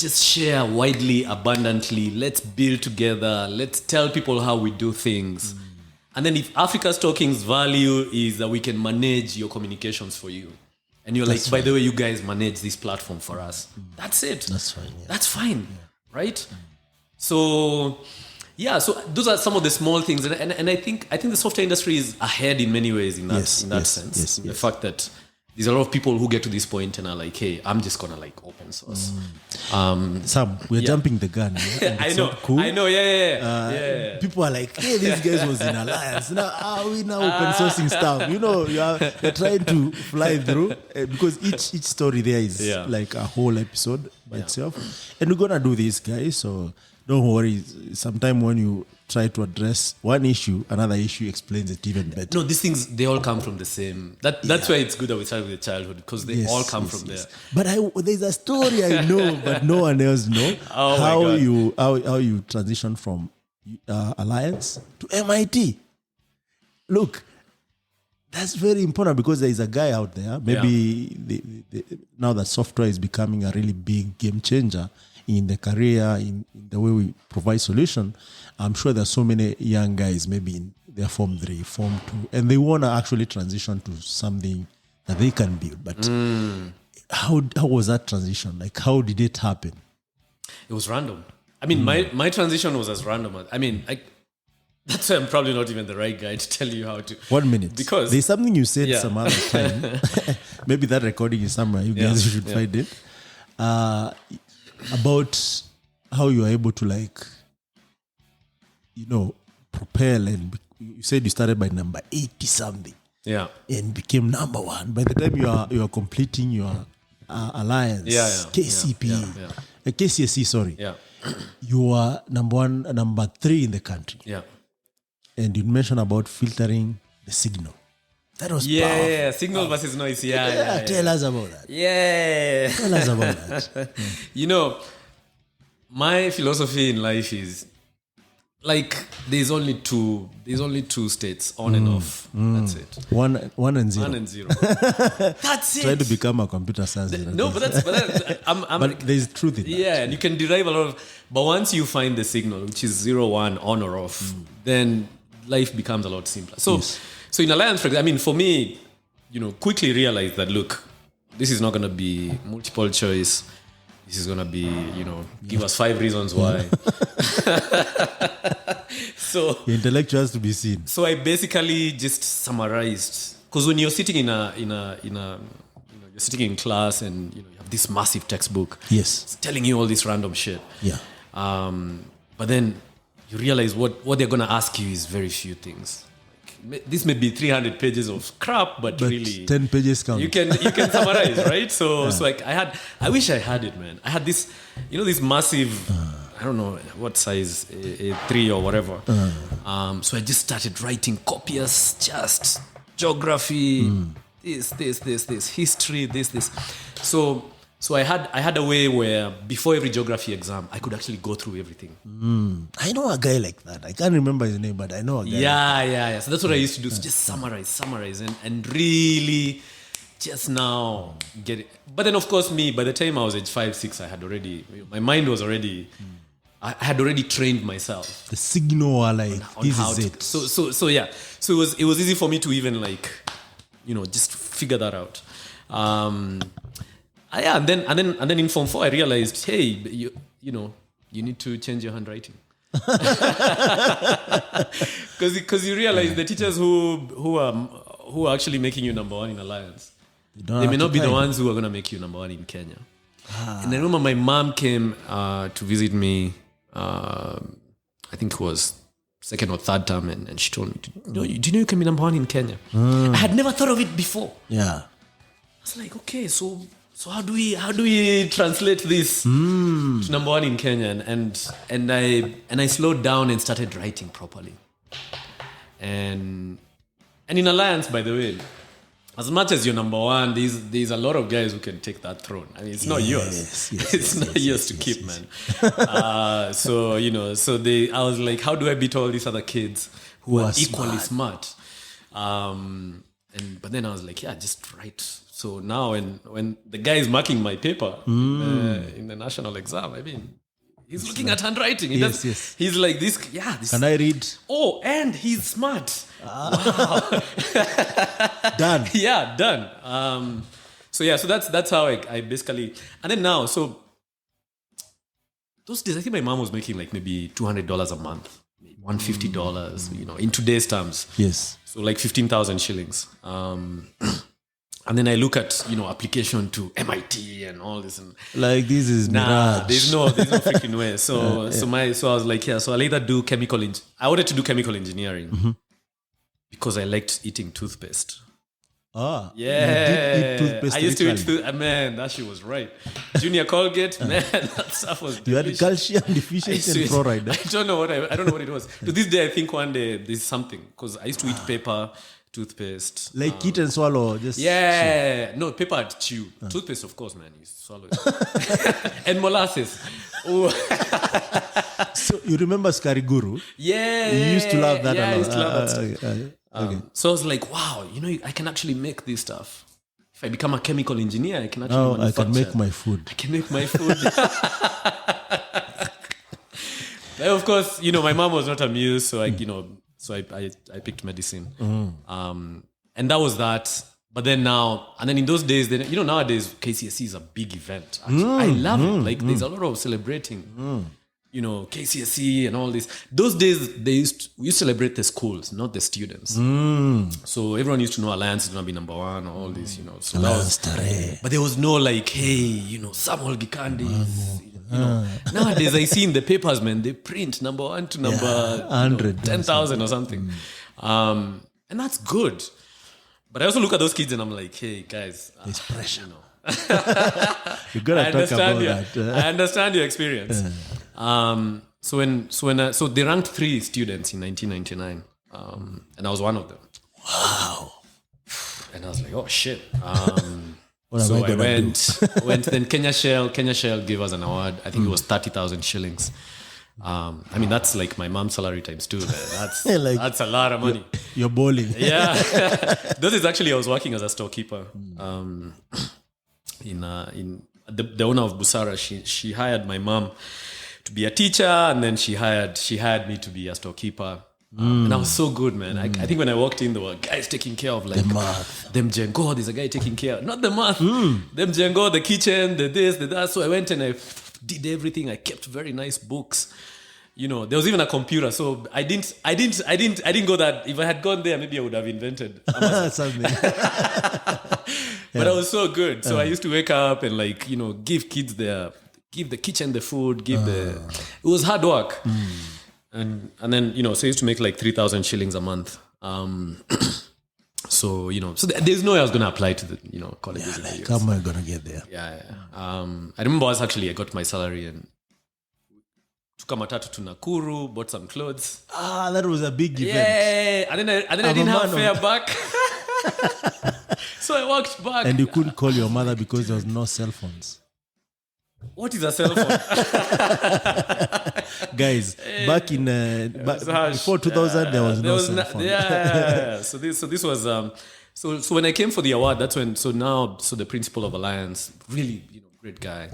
just share widely, abundantly. Let's build together. Let's tell people how we do things. And then if Africa's Talking's value is that we can manage your communications for you, and you're by the way, you guys manage this platform for us. That's it. That's fine. Yeah. That's fine, right? So, yeah. So those are some of the small things, and I think the software industry is ahead in many ways in that sense. Yes, The fact that there's a lot of people who get to this point and are like, hey, I'm just gonna like open source. Sam, we're jumping the gun. Yeah? I know. Cool. I know. Yeah. People are like, hey, these guys was in Alliance. Now, are we now open sourcing stuff? You know, you're trying to fly through because each story there is like a whole episode by itself. And we're going to do this, guys. So don't worry. Sometime when you try to address one issue, another issue explains it even better. No, these things, they all come from the same. That's why it's good that we start with the childhood, because they all come from there. But there's a story I know, but no one else know. Oh how my God. how you transition from Alliance to MIT. Look, that's very important, because there is a guy out there. Maybe now that software is becoming a really big game changer in the career, in the way we provide solution. I'm sure there's so many young guys, maybe in their Form 3, Form 2, and they want to actually transition to something that they can build. But how was that transition? Like, how did it happen? It was random. I mean, my transition was as random. That's why I'm probably not even the right guy to tell you how to. 1 minute. Because there's something you said some other time. Maybe that recording is somewhere. You guys should find it. About how you are able to, like, propel, and you said you started by number 80 something. Yeah. And became number 1. By the time you are completing your Alliance, KCP, KCSE, sorry. Yeah. You are number 3 in the country. Yeah. And you mentioned about filtering the signal. That was powerful. Yeah, signal versus noise. Yeah. Tell us about that. Yeah. Tell us about that. My philosophy in life is, like, there's only two states, on and off. That's it. 1 and 0. 1 and 0. That's it. Try to become a computer science. No, but but there's truth in that. Yeah, and you can derive a lot of. But once you find the signal, which is 0, 1, on or off, then life becomes a lot simpler. So, so in Alliance, for example, I mean, for me, quickly realize that, look, this is not going to be multiple choice. This is going to be, give us 5 reasons why. So your intellectual has to be seen. So I basically just summarized, because when you're sitting you're sitting in class, and you have this massive textbook, it's telling you all this random shit. Yeah. But then you realize what they're gonna ask you is very few things. Like, this may be 300 pages of crap, but really 10 pages count. You can summarize, right? So so like I wish I had it, man. I had this, this massive. I don't know what size, A3 or whatever. So I just started writing copious, just geography, this, history, this. So I had a way where before every geography exam, I could actually go through everything. I know a guy like that. I can't remember his name, but I know a guy. Yeah. So that's what I used to do. So just summarize, and really just now get it. But then, of course, by the time I was age 5, 6, my mind was already. I had already trained myself. The signal, like, this is it. So yeah. So it was easy for me to even, like, just figure that out. And then in Form 4 I realized, hey, you need to change your handwriting. Because you realize the teachers who are actually making you number one in Alliance, they may not be the ones who are going to make you number one in Kenya. And I remember my mom came to visit me. I think it was second or third term, and she told me, do you know you can be number one in Kenya? I had never thought of it before. Yeah. I was like, okay, so how do we translate this to number one in Kenya? And I slowed down and started writing properly. And in Alliance, by the way, as much as you're number one, there's a lot of guys who can take that throne. I mean, it's not yours. It's not yours to keep, man. So I was like, how do I beat all these other kids who are equally smart? But then I was like, yeah, just write. So now when the guy is marking my paper in the national exam, I mean, he's looking at handwriting. He's like, this. Can I read? Oh, and he's smart. Wow. Done. Yeah, done. So that's how I basically. And then now, so those days, I think my mom was making like maybe $200 a month, $150. In today's terms. Yes. So like 15,000 shillings. And then I look at, application to MIT and all this. And like, this is mirage. There's no freaking way. So I was like, so I'll either do I wanted to do chemical engineering because I liked eating toothpaste. Yeah. You did eat toothpaste. I used to eat toothpaste. Man, that shit was right. Junior Colgate, man, that stuff was delicious. You had calcium deficiency and fluoride. I don't know what it was. To this day, I think one day there's something because I used to eat paper, toothpaste. Like eat and swallow. Just no, paper I'd chew. Toothpaste, of course, man. You swallow it. And molasses. Oh. So you remember Skariguru? Yeah. You used to love that a lot. I used to love that stuff. Okay. So I was like, wow, I can actually make this stuff. If I become a chemical engineer, I can actually manufacture. I can make my food. I can make my food. But of course, my mom was not amused, so I picked medicine. And that was that. But then now, and then in those days, nowadays KCSE is a big event. Actually. I love it. Like there's a lot of celebrating. KCSE and all this. Those days, we used to celebrate the schools, not the students. So everyone used to know Alliance is going to be number one, all this, So but there was no like, hey, Samuel Gikandi. Nowadays, I see in the papers, man, they print number one to number 100, 10,000 or something. And that's good. But I also look at those kids and I'm like, hey, guys. There's pressure. You gotta talk about that. I understand your experience. So they ranked 3 students in 1999, and I was one of them. Wow! And I was like, oh shit. So I went. Then Kenya Shell gave us an award. I think it was 30,000 shillings. I mean, that's like my mom's salary times 2. That's that's a lot of money. You're bowling. Yeah. This is actually, I was working as a storekeeper. In the owner of Busara, she hired my mom to be a teacher, and then she hired me to be a storekeeper. And I was so good, man. I think when I walked in, there were guys taking care of like the math. Them Jengo, there's a guy taking care of, not the math. Them Jengo, the kitchen, the this, the that. So I went and I did everything. I kept very nice books. There was even a computer. So I didn't go that. If I had gone there, maybe I would have invented something. But I was so good. So I used to wake up and give kids give the kitchen the food, it was hard work. And then, so I used to make like 3,000 shillings a month. So there's no way I was going to apply to the, colleges in the US. How am I going to get there? Yeah. I remember I got my salary and took a matatu to Nakuru, bought some clothes. That was a big event. Yeah. And then I didn't have fare back. So I walked back. And you couldn't call your mother because there was no cell phones. What is a cell phone? Guys, back in before 2000, there was no cell phone. Yeah. So this was so when I came for the award, that's when the principal of Alliance, really great guy.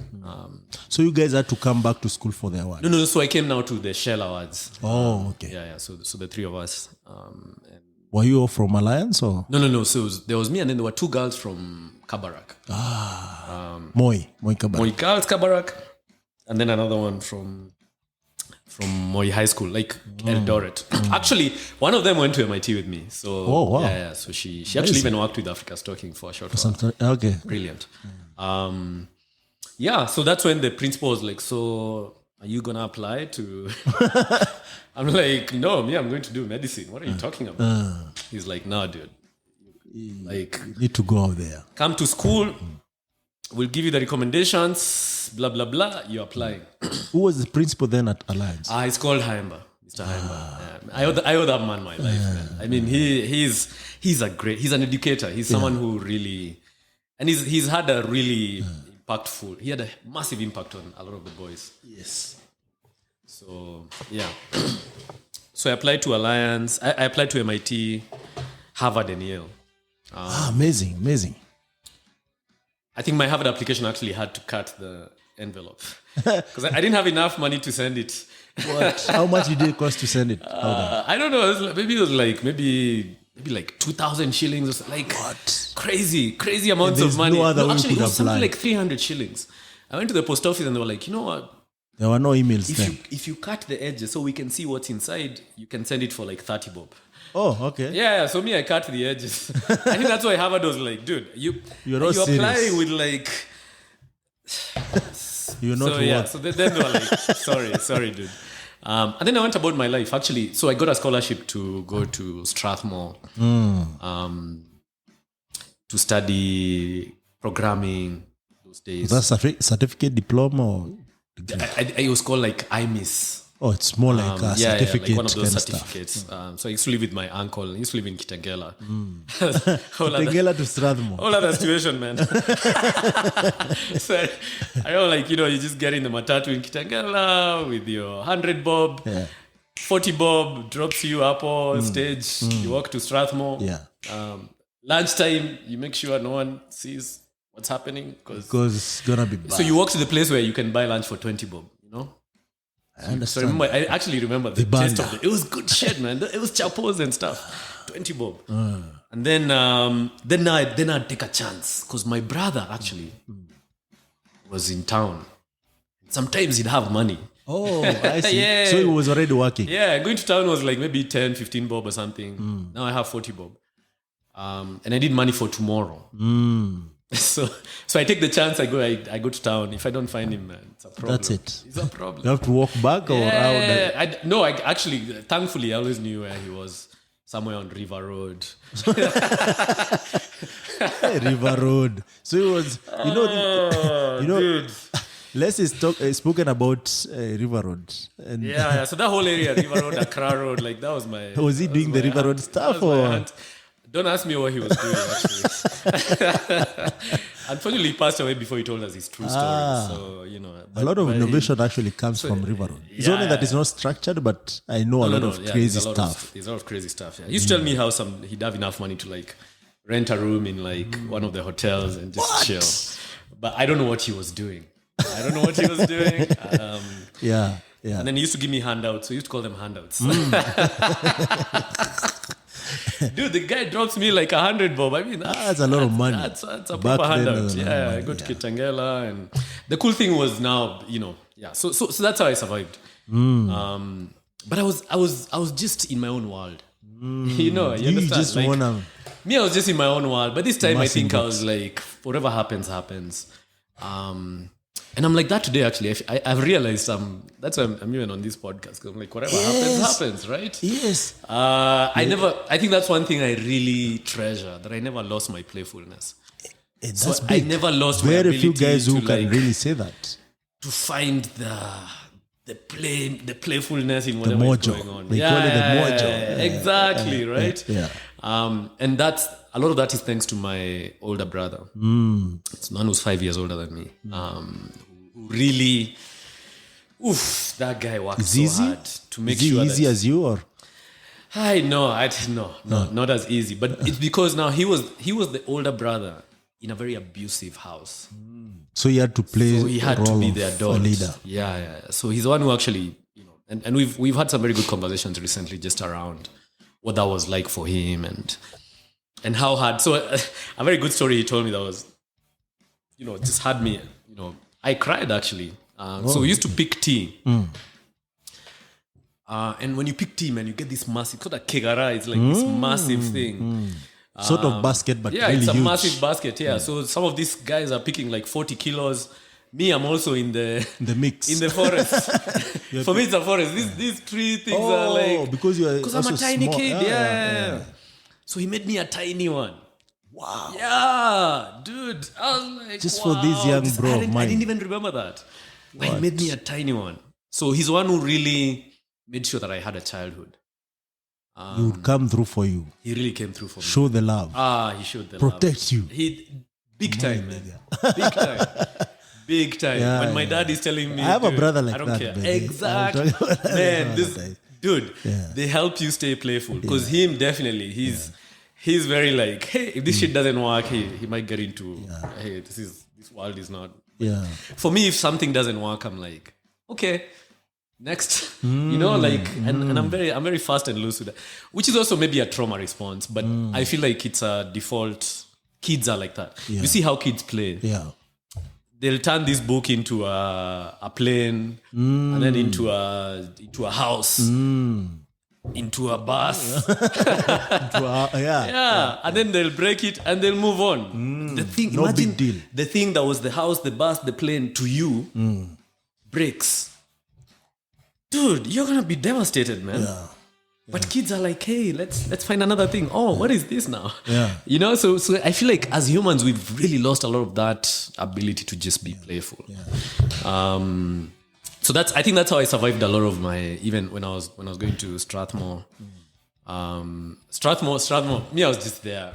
So you guys had to come back to school for the award? No. So I came now to the Shell Awards. Oh, okay. Yeah. So the 3 of us. Were you all from Alliance or? No. So there was me, and then there were 2 girls from Kabarak. Moi Kabarak. Moi girls Kabarak, and then another one from from Moi High School, like Eldoret. Actually, one of them went to MIT with me. So Oh, wow. yeah. So she actually even worked with Africa Stocking for a short while. Okay. Brilliant. Yeah, so that's when the principal was like, so are you gonna apply to I'm like, no, I'm going to do medicine. What are you talking about? He's like, no, dude. Like, You need to go out there. come to school, we'll give you the recommendations, blah blah blah, you're applying. Who was the principal then at Alliance? It's called Haimba, Mr. Haimba. Yeah. I owe that man my life, man. I mean, he's an educator. He's someone who really, and he's had a really impactful. He had a massive impact on a lot of the boys. Yes. So yeah. So I applied to Alliance. I applied to MIT, Harvard, and Yale. Amazing. I think my Harvard application actually had to cut the envelope because I didn't have enough money to send it. What? How much did it cost to send it? I don't know. Maybe it was like maybe like 2,000 shillings or something. Like What? crazy amounts there's of money. no other way you actually, could it was something apply. like 300 shillings. I went to the post office and they were like, you know what? There were no emails then. If you cut the edges so we can see what's inside, you can send it for like 30 bob. Oh, okay. Yeah, so me, I cut the edges. I think that's why Harvard was like, dude, You're you not apply serious. with like. You're not So yeah, what? so then they were like, sorry, dude. And then I went about my life. Actually, so I got a scholarship to go to Strathmore to study programming those days. Was that certificate, diploma, or degree? It was called like IMIS. Oh, it's more like a Yeah, certificate like one of those kind of certificates. So I used to live with my uncle. He used to live in Kitengela. stuff. Tegela to Strathmore. Whole other situation, man. So I know, like, you just get in the matatu in Kitengela with your 100 bob, Yeah. 40 bob drops you up on stage. You walk to Strathmore. Yeah. Lunchtime, you make sure no one sees what's happening. Because it's gonna be bad. So you walk to the place where you can buy lunch for 20 bob, I So understand. I actually remember the Vibanda. taste of it. It was good shit, man. It was chapos and stuff. 20 bob. And then I'd take a chance because my brother actually was in town. Sometimes he'd have money. Oh, I see. Yeah. So he was already working. Yeah, going to town was like maybe 10, 15 bob or something. Now I have 40 bob. And I need money for tomorrow. So I take the chance. I go to town. If I don't find him, man, it's a problem. That's it. It's a problem. You have to walk back or how? No, I actually, thankfully, I always knew where he was. Somewhere on River Road. River Road. So it was, Dude. Les is spoken about River Road. And Yeah. So that whole area, River Road, Accra Road, like that was my. was he that doing my the River hunt. Road That stuff was my or? hunt. Don't ask me what he was doing, actually. Unfortunately, he passed away before he told us his true story. So, A lot of innovation actually comes from River Road. It's only that it's not structured, but I know a lot of crazy stuff. There's a lot of crazy stuff. Yeah. He used to tell me how he'd have enough money to like rent a room in like one of the hotels and just chill. But I don't know what he was doing. Yeah. And then he used to give me handouts. So he used to call them handouts. Dude, the guy drops me like 100 bob. I mean, That's a lot of money. That's a Back proper then, handout. that's a lot of Yeah, I money, go to Kitengela, and the cool thing was now, So that's how I survived. But I was just in my own world. You understand? just Like, wanna. me, I was just in my own world. But this time, I Immersing think I was like, whatever happens. And I'm like that today, actually. I've realized that's why I'm even on this podcast. 'Cause I'm like, whatever happens, right? Yes. I think that's one thing I really treasure, that I never lost my playfulness. That's So I big. never lost my Very few ability guys who to, can like, really say that. to find the playfulness in whatever is mojo. going on. They call it the mojo. Exactly, right? Yeah. And that's a lot of that is thanks to my older brother. It's man who's 5 years older than me. Who really, that guy worked so easy? hard to make Is he sure easy that as you or? no, not as easy. But it's because now he was the older brother in a very abusive house. So he had to play So he had the to role be of the a adult. leader. Yeah. So he's the one who actually, and we've had some very good conversations recently just around what that was like for him and how hard. So a very good story he told me that was, just had me, I cried actually. So we used to pick tea. And when you pick team and you get this massive, it's called a kegara. It's like this massive thing. Sort of basket, but Yeah, really it's a huge. massive basket. Yeah. So some of these guys are picking like 40 kilos. Me, I'm also in the The mix. in the forest. For me, it's a forest. These three things are like because you are because I'm also a tiny small. kid. Yeah, Yeah. So he made me a tiny one. Wow. Yeah, dude. I was like, Just for this young this- bro I of didn't, mine. I didn't even remember that. But he made me a tiny one. So he's the one who really made sure that I had a childhood. He would come through for you. He really came through for me. Show the love. He showed the Protect love. you. He big time, man. Big time. Big time. Yeah, when my yeah. dad is telling me, I have a dude, brother like I don't that, care. baby. Exactly. I'll talk about that Man, another this time. dude, Yeah. they help you stay playful. Because him definitely, he's very like, hey, if this shit doesn't work, he might get into, hey, this world is not. Yeah. For me, if something doesn't work, I'm like, okay, next. You know, like, and I'm very fast and loose with that, which is also maybe a trauma response, but I feel like it's a default. Kids are like that. Yeah. You see how kids play. Yeah. They'll turn this book into a plane, and then into a house, into a bus. Yeah. Yeah, and then they'll break it and they'll move on. The thing, No imagine big deal. the thing that was the house, the bus, the plane to you breaks. Dude, you're gonna be devastated, man. Yeah. But kids are like, hey, let's find another thing. Oh, what is this now? Yeah. You know, so I feel like as humans, we've really lost a lot of that ability to just be playful. So I think that's how I survived a lot of my, even when I was going to Strathmore. Strathmore, me, I was just there.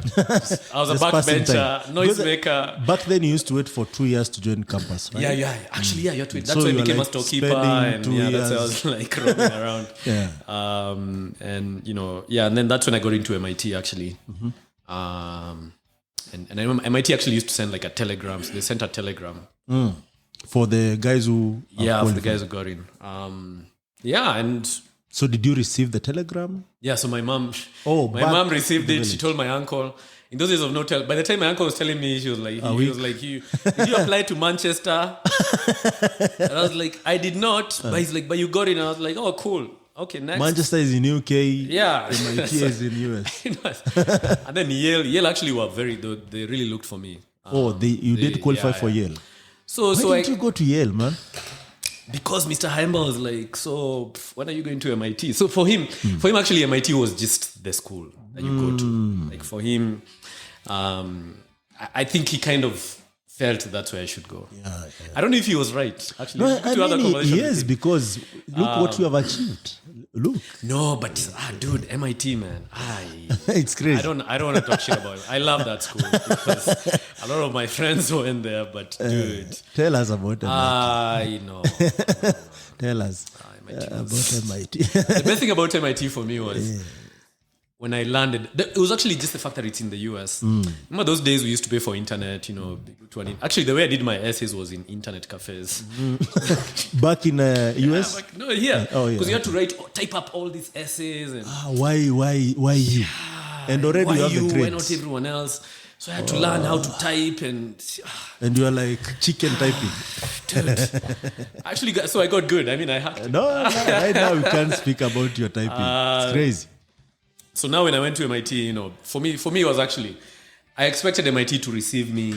I was a Just passing backbencher, time. noisemaker. Back then, you used to wait for 2 years to join campus, right? Yeah. Actually, you have to. That's So why I you were became like a storekeeper, spending and 2 that's why I years. was like roaming around. Yeah. And and then that's when I got into MIT actually. And I remember MIT actually used to send like a telegram. So they sent a telegram. For the guys who. are For the qualified. guys who got in. And So did you receive the telegram? yeah, so my mom, my back mom received in the it. She village. told my uncle. In those days of no tell, by the time my uncle was telling me, she was like, he was like, did you apply to Manchester? And I was like, I did not. But he's like, but you got it. And I was like, oh, cool. Okay, next. Manchester is in UK. Yeah. MIT is in US. And then Yale actually were they really looked for me. You did qualify for Yale. So Why didn't you go to Yale, man? because Mr. Haimba was like, so when are you going to MIT? So for him actually MIT was just the school that you go to. Like for him, I think he kind of felt that's where I should go. Yeah. I don't know if he was right. Actually, No, We could do other I mean, conversations he with is him. because look what you have achieved. Look, No, but dude, MIT man, it's crazy. I don't want to talk shit about it. I love that school because a lot of my friends went there. But dude, Tell us about MIT. I know. Tell us MIT about MIT. The best thing about MIT for me was when I landed. It was actually just the fact that it's in the US. Remember those days we used to pay for internet, Actually, the way I did my essays was in internet cafes. Back in US? No, here. Oh, yeah. Because you had to type up all these essays. And Why you? And already why you have the why not grades. everyone else? So I had to learn how to type and... And you are like chicken typing. Dude. Actually, so I got good. I mean, I had to. No, right now we can't speak about your typing. It's crazy. So now when I went to MIT, for me it was actually, I expected MIT to receive me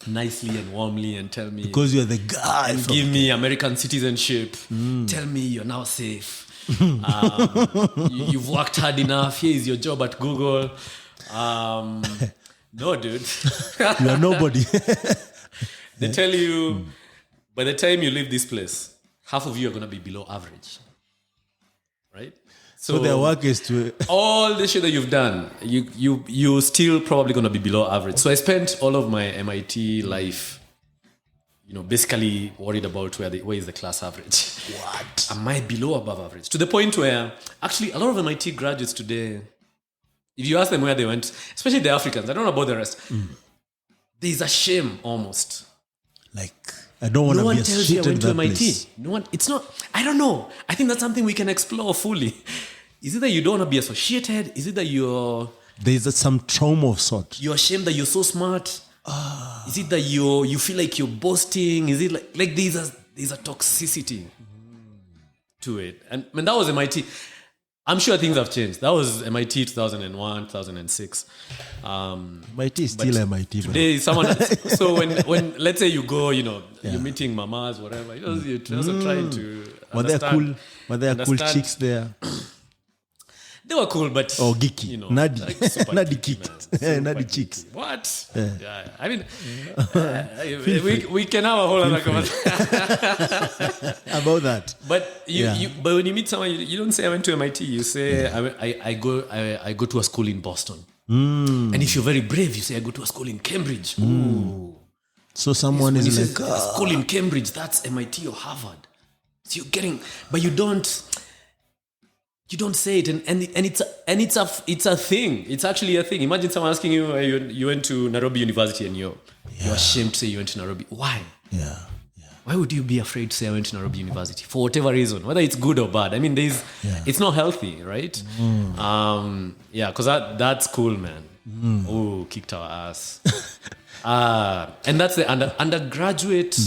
nicely and warmly and tell me, Because you're the guy. and give me American citizenship, tell me you're now safe. You've worked hard enough. Here is your job at Google. No, dude. You are nobody. They tell you, by the time you leave this place, half of you are going to be below average. Right? So their work is to... all the shit that you've done, you're still probably going to be below average. So I spent all of my MIT life, basically worried about where is the class average. What? Am I below or above average? To the point where, actually, a lot of MIT graduates today, if you ask them where they went, especially the Africans, I don't know about the rest, there's a shame almost. Like, I don't want No to one be tells you I went to that MIT. place. No one, it's not, I don't know. I think that's something we can explore fully. Is it that you don't want to be associated? Is it that you're Some trauma of sort. ashamed that you're so smart? Is it that you feel like you're boasting? Is it like there's a toxicity? to it. And I mean, that was MIT. I'm sure things have changed. That was MIT 2001, 2006. MIT is still MIT. Today, someone. So when let's say you go, you're meeting mamas, whatever. You're also trying to. Were there cool chicks there? They were cool, but geeky, nerdy, nerdy chicks, nerdy chicks. Geeky. What? Yeah. I mean, we can have a whole other conversation about that. But but when you meet someone, you don't say I went to MIT. You say I go to a school in Boston. And if you're very brave, you say I go to a school in Cambridge. Ooh. So someone is like a school in Cambridge. That's MIT or Harvard. So you're getting, but you don't say it, and it's a thing. It's actually a thing. Imagine someone asking you, you went to Nairobi University, and you're ashamed to say you went to Nairobi. Why? Yeah. Why would you be afraid to say I went to Nairobi University for whatever reason, whether it's good or bad? I mean, it's not healthy, right? Because that's cool, man. Oh, kicked our ass. And that's the undergraduate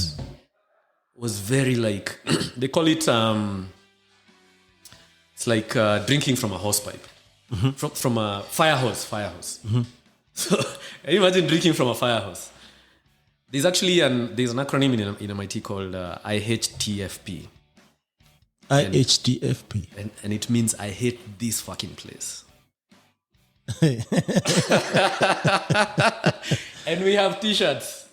was very like they call it. It's like drinking from a hosepipe, from a fire hose. So imagine drinking from a fire hose. There's actually there's an acronym in MIT called IHTFP. IHTFP. And it means I hate this fucking place. And we have t-shirts.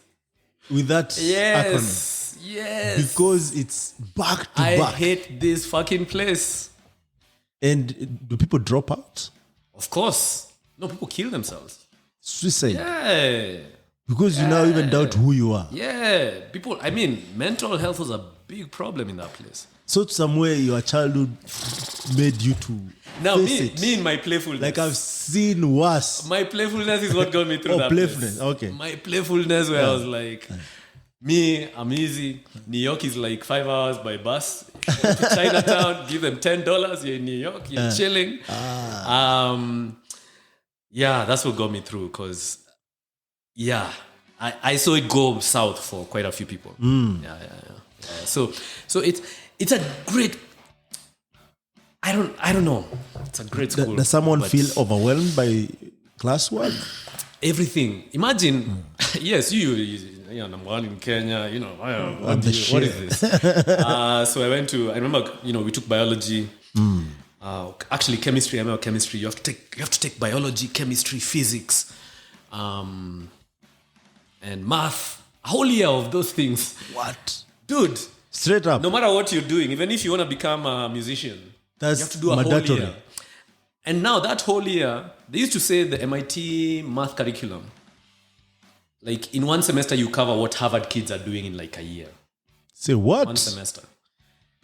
With that acronym. Yes. Because it's back to back. I hate this fucking place. And do people drop out? Of course. No, people kill themselves. Suicide. Yeah. Because you now even doubt who you are. Yeah. People, I mean, mental health was a big problem in that place. So somewhere your childhood made you to me in my playfulness. Like I've seen worse. My playfulness is what got me through that playfulness. place. Okay. My playfulness where I was like, me, I'm easy. New York is like 5 hours by bus. To Chinatown, give them $10. You're in New York, you're chilling. That's what got me through. Because, I saw it go south for quite a few people. So it's a great. I don't know. It's a great school. Does someone feel overwhelmed by classwork? Everything. Imagine, yes, you're number one in Kenya, what is this? So I remember, we took biology, actually chemistry, ML chemistry. You have to take biology, chemistry, physics, and math. A whole year of those things. What? Dude. Straight up. No matter what you're doing, even if you want to become a musician, you have to do a mandatory. whole year. And now that whole year, they used to say the MIT math curriculum. Like in one semester, you cover what Harvard kids are doing in like a year. Say what? One semester.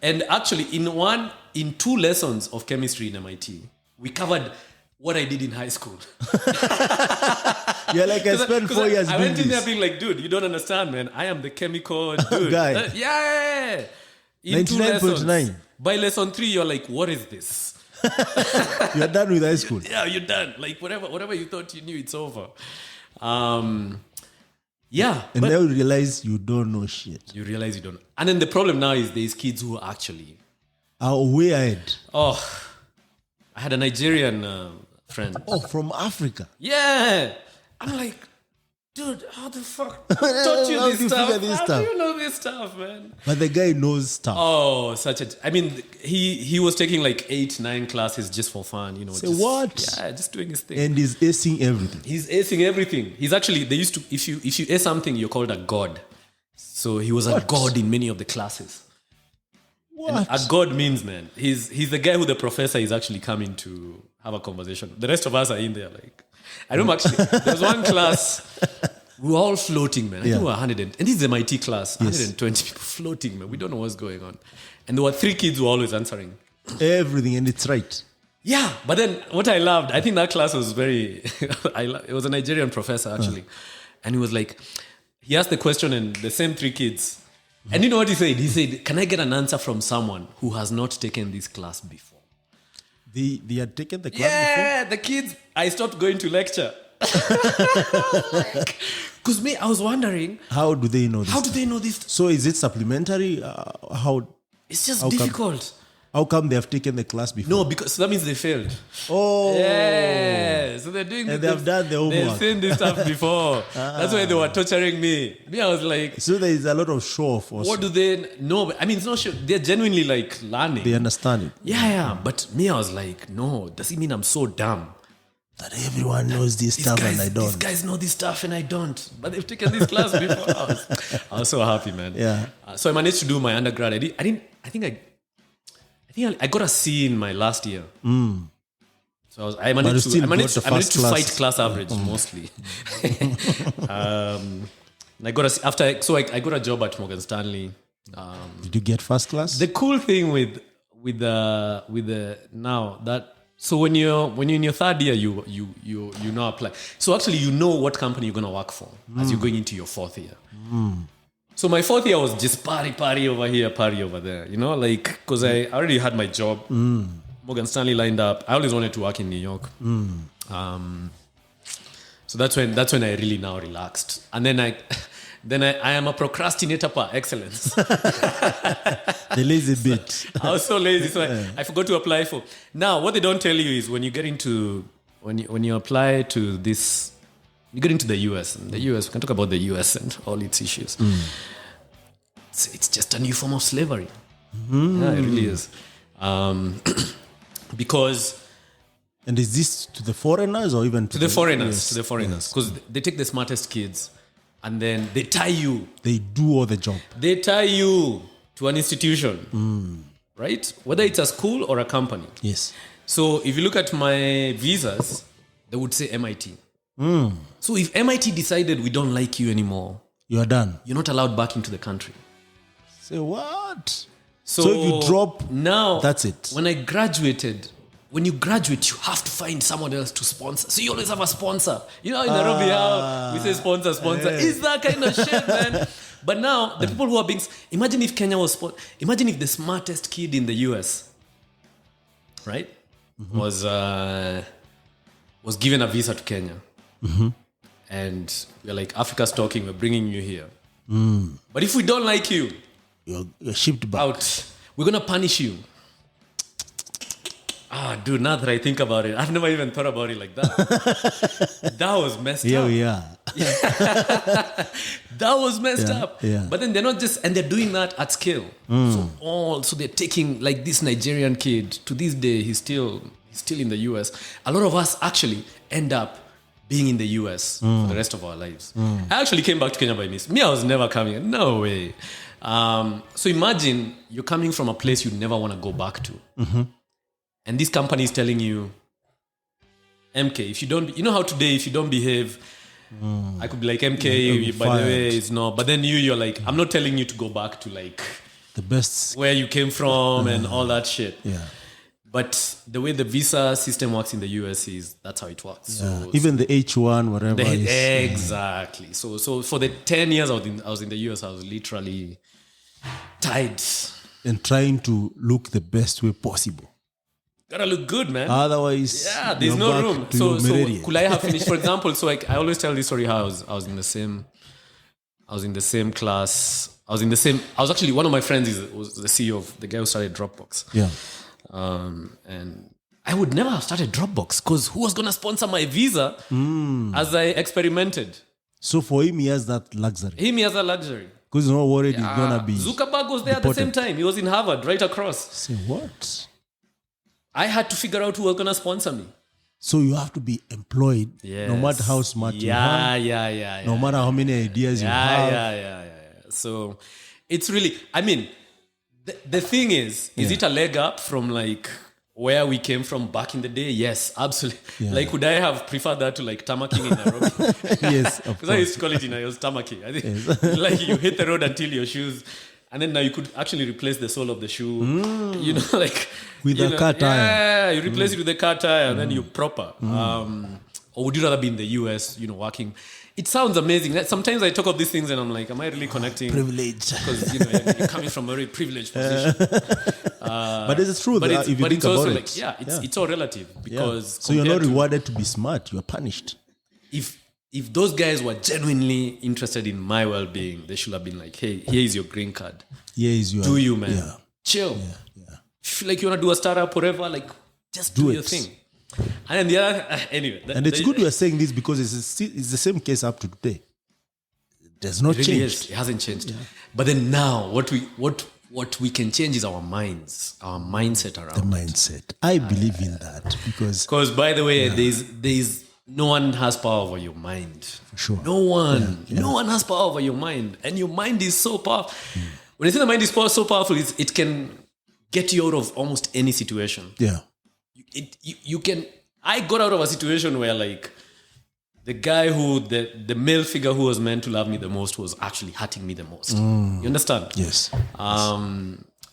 And actually, in 2 lessons of chemistry in MIT, we covered what I did in high school. You're like, I spent 4 years I doing went in there this. being like, dude, you don't understand, man. I am the chemical dude. Guy. Yeah. In 2 lessons. 99.9. By lesson 3, you're like, what is this? You're done with high school. Yeah, you're done. Like whatever you thought you knew, it's over. Yeah. And now you realize you don't know shit. You realize you don't. And then the problem now is there's kids who actually are way ahead. Oh, I had a Nigerian friend. Oh, from Africa. Yeah. I'm like, dude, how the fuck taught you this stuff? How do you know this stuff, man? But the guy knows stuff. Oh, I mean, he was taking like 8-9 classes just for fun, Say what? Yeah, just doing his thing. And he's acing everything. He's acing everything. He's actually, they used to, if you ace something, you're called a god. So he was a god in many of the classes. What? And a god means, man, he's the guy who the professor is actually coming to have a conversation. The rest of us are in there, like, I remember actually, there was one class, we were all floating, man. I think we were 100, and this is MIT class, 120 people floating, man. We don't know what's going on. And there were 3 kids who were always answering. Everything, and it's right. Yeah, but then what I loved, I think that class was very, it was a Nigerian professor actually. And he was like, he asked the question and the same 3 kids. And you know what he said? He said, can I get an answer from someone who has not taken this class before? They had taken the class before? Yeah, the kids, I stopped going to lecture. Because me, I was wondering. How do they know this? How do they know this? So is it supplementary? How? It's just difficult. How come they have taken the class before? No, because that means they failed. Oh. Yeah. So they're doing. And they have done the homework. They've seen this stuff before. That's why they were torturing me. Me, I was like, So there is a lot of show off also. what do they know? I mean, it's not sure. They're genuinely like learning. They understand it. Yeah. But me, I was like, no, does it mean I'm so dumb? That everyone knows this stuff and I These don't. guys know this stuff and I don't. But they've taken this class before. I was so happy, man. Yeah. So I managed to do my undergrad. I think I got a C in my last year. So I managed still to got the fight first class average mostly. And I got I got a job at Morgan Stanley. Did you get first class? The cool thing with the now that so when you're in your third year you now apply. So actually you know what company you're gonna work for as you're going into your fourth year. So my fourth year was just party over here, party over there. You know, like because I already had my job. Morgan Stanley lined up. I always wanted to work in New York. So that's when I really now relaxed. And then I am a procrastinator par excellence. The lazy bit. I was so lazy, so I forgot to apply for. Now, what they don't tell you is when you get into when you apply to this, you get into the US. And the US, we can talk about the US and all its issues. It's just a new form of slavery. Yeah, it really is. Because And is this to the foreigners or even to the foreigners, yes. to the foreigners, because they take the smartest kids and then they tie you. They do all the job. They tie you to an institution, right? Whether it's a school or a company. Yes. So if you look at my visas, they would say MIT. So if MIT decided we don't like you anymore, You are done. you're not allowed back into the country. Say what? So if you drop, now, that's it. When you graduate, you have to find someone else to sponsor. So you always have a sponsor. You know, in Nairobi, how we say sponsor. It's that kind of shit, man. But now, the people who are being... Imagine if Kenya was... Imagine if the smartest kid in the US, right, was given a visa to Kenya. And we're like, Africa's talking, we're bringing you here. But if we don't like you, you're shipped back. out, we're going to punish you. Dude, now that I think about it, I've never even thought about it like that. That was messed Here up. we are. That was messed up. yeah. But then they're not just, and they're doing that at scale. So they're taking like this Nigerian kid to this day, he's still in the US. A lot of us actually end up being in the US for the rest of our lives. I actually came back to Kenya by mistake. Me, I was never coming. No way. So imagine you're coming from a place you never want to go back to. And this company is telling you, MK, if you don't, you know how today, if you don't behave, I could be like, MK, by the way, it's not. But then you're like, I'm not telling you to go back to like The best. where you came from and all that shit. Yeah. But the way the visa system works in the US is that's how it works. So, Even the H1, whatever. exactly. So for the 10 years I was in the US, I was literally tied. And trying to look the best way possible. Gotta look good, man. Otherwise, Yeah, there's you're no back room. to So malaria. could I have finished? For example, so like I always tell this story how I was in the same class. I was actually, one of my friends was the CEO of the guy who started Dropbox. Yeah. And I would never have started Dropbox because who was gonna sponsor my visa as I experimented? So for him, he has that luxury. He has a luxury. Because he's not worried he's going to be. Zuckerberg was there at the same time. He was in Harvard, right across. Say what? I had to figure out who was gonna sponsor me. So you have to be employed, no matter how smart you are, Yeah. no matter how many ideas you have. Yeah. So it's really, I mean, the thing is it a leg up from like where we came from back in the day? Yes, absolutely. Yeah. Like, would I have preferred that to like tamaking in Nairobi? Yes, of Because I used to call it it was tamaking. I think like you hit the road until your shoes, and then now you could actually replace the sole of the shoe. You know, like With a car tire. Yeah, you replace it with a car tire, and then you proper. Or would you rather be in the US, working? It sounds amazing. Sometimes I talk of these things and I'm like, am I really connecting? Privilege. Because you're coming from a very privileged position. But it's true. But That if you think it's also about like, it. it's all relative because So you're not compared to- rewarded to be smart. You're punished. if those guys were genuinely interested in my well-being, they should have been like, hey, here is your green card. Here is your. Do you, man? Yeah. Chill. Yeah. If you feel like you want to do a startup, whatever, like just do your thing. And then the other, anyway. And it's good we are saying this because it's the same case up to today. There's no really change. It hasn't changed. Yeah. But then now, what we can change is our minds, our mindset around the mindset. I believe in that because by the way, there's no one has power over your mind. For sure. No one. Yeah. No one has power over your mind. And your mind is so powerful. When I say the mind is so powerful, it can get you out of almost any situation. Yeah. You can. I got out of a situation where like the guy the male figure who was meant to love me the most was actually hurting me the most. You understand? Yes.